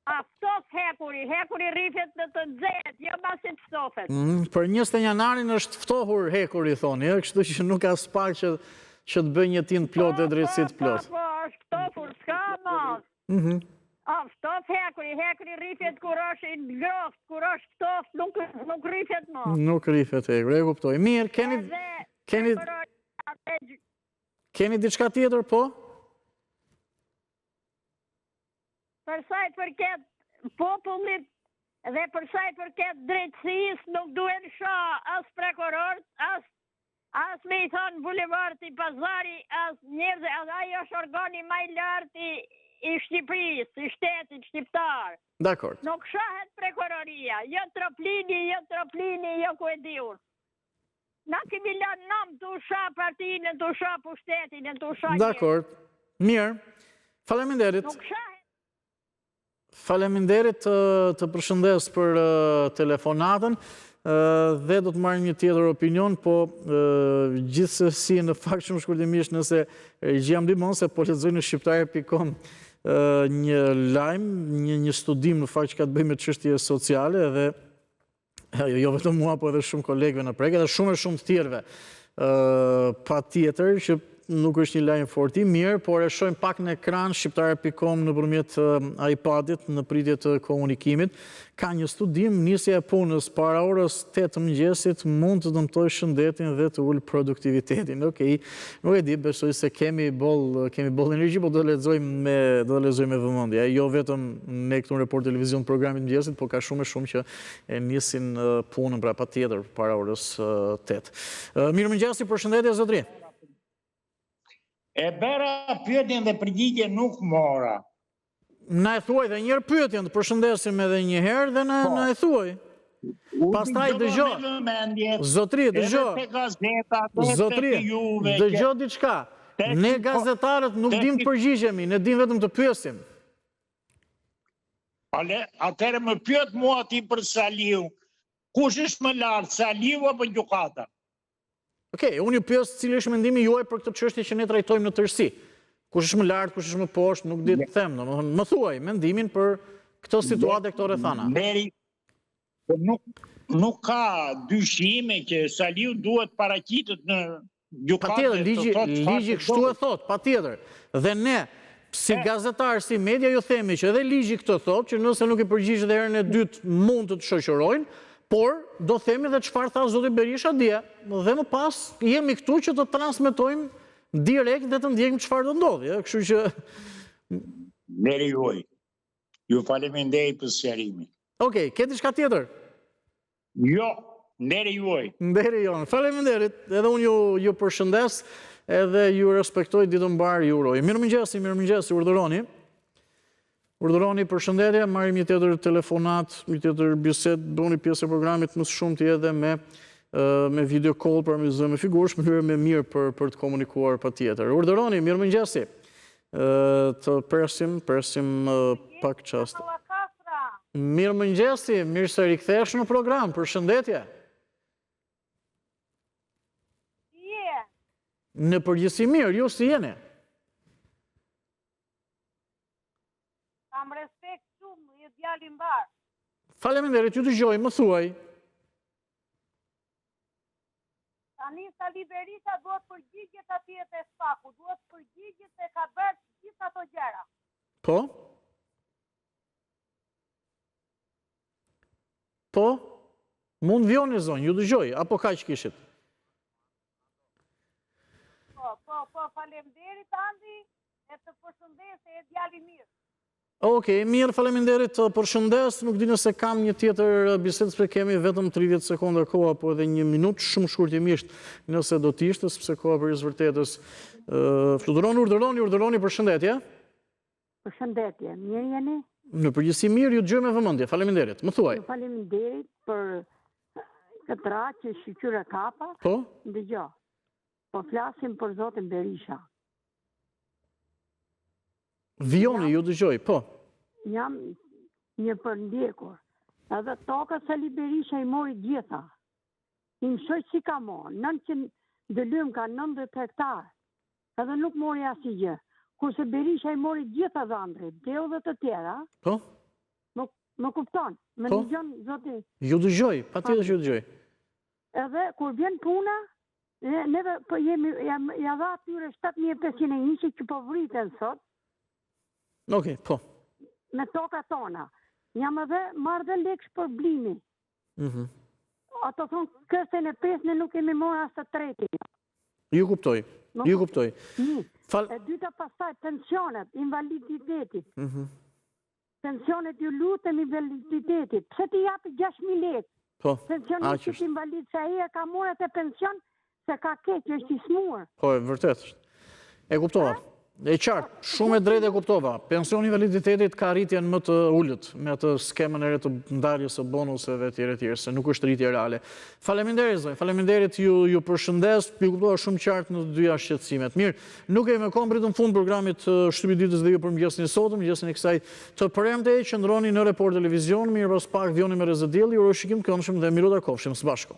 A ftof hekuri rifet në të nxehet, jo masit ftofet. Për 20 janarin është ftohur hekuri, thoni, kështu që nuk ka spak që të bëj një tin plot dhe drejtësit plot. Po, është ftofur, s'ka ma. A ftof hekuri rifet kur është i ngroft, kur është ftof, nuk rifet ma. Nuk rifet hekuri, e kuptoj. Mirë, keni diçka tjetër, po? Për sa i përket popullit dhe për sa i përket drejtësisë, nuk duhen as prokurorët, as me i thonë bulevardi pazari, as njerëz, ajo është organi më i lartë i Shqipërisë, i shtetit shqiptar. Dakor. Nuk shohet prokuroria, jo troplini, jo ku e di unë. Na kemi lënë nam të usha partinë, të usha pushtetin, të usha njerëz. Dakor. Mirë. Faleminderit. Nuk shohet. Faleminderit të përshëndes për telefonatën dhe do të marrim një tjetër opinion, po gjithsesi në fakt shumë shkurtimisht nëse gjejmë ndihmon se po lexoj në shqiptar.com një lajm, një studim në fakt që ka të bëjë me çështje sociale dhe jo vetëm mua, po edhe shumë kolegëve në prek, edhe shumë të tjerëve. Patjetër që nuk është një lajm fort i mirë, por e shohim pak në ekran shqiptar.com nëpërmjet iPadit në pritje të komunikimit. Ka një studim, nisja e punës para orës 8 mëngjesit mund të dëmtojë shëndetin dhe të ulë produktivitetin. Okej, nuk e di, besoj se kemi boll energji, po do të lexojmë me vëmendje. Jo vetëm ne këtu në Report Televizion programit mëngjesit, po ka shumë që e nisin punën pra patjetër para orës 8. Mirëmëngjesi, përshëndetje zotëri. E bëra pyetjen dhe përgjigje nuk mora. Na e thuaj dhe njërë pyetjen, të përshëndesim edhe një herë dhe na e thuaj. Pastaj dëgjo. Zotri, dëgjo. Zotri, dëgjo diçka. Ne gazetarët nuk dim të përgjigjemi, ne dim vetëm të pyesim. Atëherë më pyet mua ti për Saliu. Kush është më lartë, Saliu apo gjykata? Okej, unë ju pyes cili është mendimi juaj për këtë çështje që ne trajtojmë në tërësi. Kush është më lart, kush është më poshtë, nuk di të them, domethënë më thuaj mendimin për këtë situatë këto rrethana. Nuk ka dyshime që Saliu duhet paraqitet në gjykatë. Patjetër, ligji kështu e thot, patjetër. Dhe ne, si gazetar, si media, ju themi që edhe ligji këtë thot, që nëse nuk i përgjigj dhe herën e dytë mund të të shoqërojnë, por do themi dhe çfarë tha zoti Berisha dje, dhe më pas jemi këtu që të transmetojmë direkt dhe të ndjekim çfarë do ndodhi, kështu që Deri juaj. Ju faleminderit për sqarimin. Okej, ke diçka tjetër? Jo, deri juaj. Deri jon. Faleminderit. Edhe unë ju përshëndes, edhe ju respektoj, ditë mbar ju uroj. Mirëmëngjesi, urdhëroni përshëndetje, marrim një tjetër telefonat, një tjetër bisedë, bëni pjesë e programit më shumë të edhe me video call për me figurë, mënyrë më mirë për të komunikuar patjetër. Urdhëroni, mirëmëngjesi. Të presim pak çast. Mirëmëngjesi, mirë se rikthesh në program, përshëndetje. Në përgjithësi mirë, ju si jeni? Kam respekt shumë, je djali mbar. Faleminderit, ju dëgjoj, më thuaj. Tani Sali Berisha duhet përgjigjet atij te spaku, duhet përgjigjet se ka bërë gjithë ato gjëra. Po? Po? Mund vjoni zonjë, ju dëgjoj, apo kaq kishit? Po, faleminderit Andi, e të përshëndes se je djali mirë. Okej, mirë, faleminderit për shëndes, nuk di nëse kam një tjetër bisedë, sepse kemi vetëm 30 sekonda kohë, apo edhe 1 minutë, shumë shkurtimisht nëse do t'ishte, sepse koha për vërtetës fluturoni, urdhëroni, përshëndetje. Përshëndetje, mirë jeni? Në përgjithësi mirë, ju dëgjoj me vëmendje, faleminderit, më thuaj. Faleminderit për këtë ra që shqyqyre kapa. Po? Dëgjoj, po flasim për zotin Berisha. Vioni, ju dëgjoj, po. Jam një përndjekur. Edhe toka Sali Berisha i mori gjitha. I mësoj si ka morë. 900 dëlym ka 90 hektar. Edhe nuk mori asi gjë. Kurse Berisha i mori gjitha dhëndrit, deu dhe të tjera. Po? Më kupton. Më Po? dëgjon zoti. Ju dëgjoj, patjetër që ju dëgjoj. Edhe kur vjen puna, neve po jemi ja dha atyre 7501 që po vriten sot. Okej, po. Me toka tona. Jam edhe marrë dhe leksh për blimi. Ato thonë, kërsen e pesne nuk kemi morë as të treti. Ju kuptoj. E dyta pastaj, pensionet, invaliditetit. Pensionet ju lutem invaliditetit. Pse ti japi 6.000 lekë? Po. Pensionistit invalid, se e ka morët e pension, se ka keqë, është i smuar. Po, e vërtet. E kuptova. E qartë, shumë e drejtë e kuptova. Pensioni invaliditetit ka rritjen më të ullët me atë skemën e re të ndarjes së bonuseve tjere, se nuk është rritje reale. Faleminderit, zonjë, faleminderit ju përshëndes, ju kuptova shumë qartë në të dyja shqetësimet. Mirë, nuk e me kom pritën fund programit Shtypi ditës dhe ju për mëngjesin e sotëm, mëngjesin e kësaj të premte, qëndroni në Report Televizion, mirë pas pak Vioni me Rezedilli, uroj shikim të këndshëm dhe miru ta kofshim së bashku.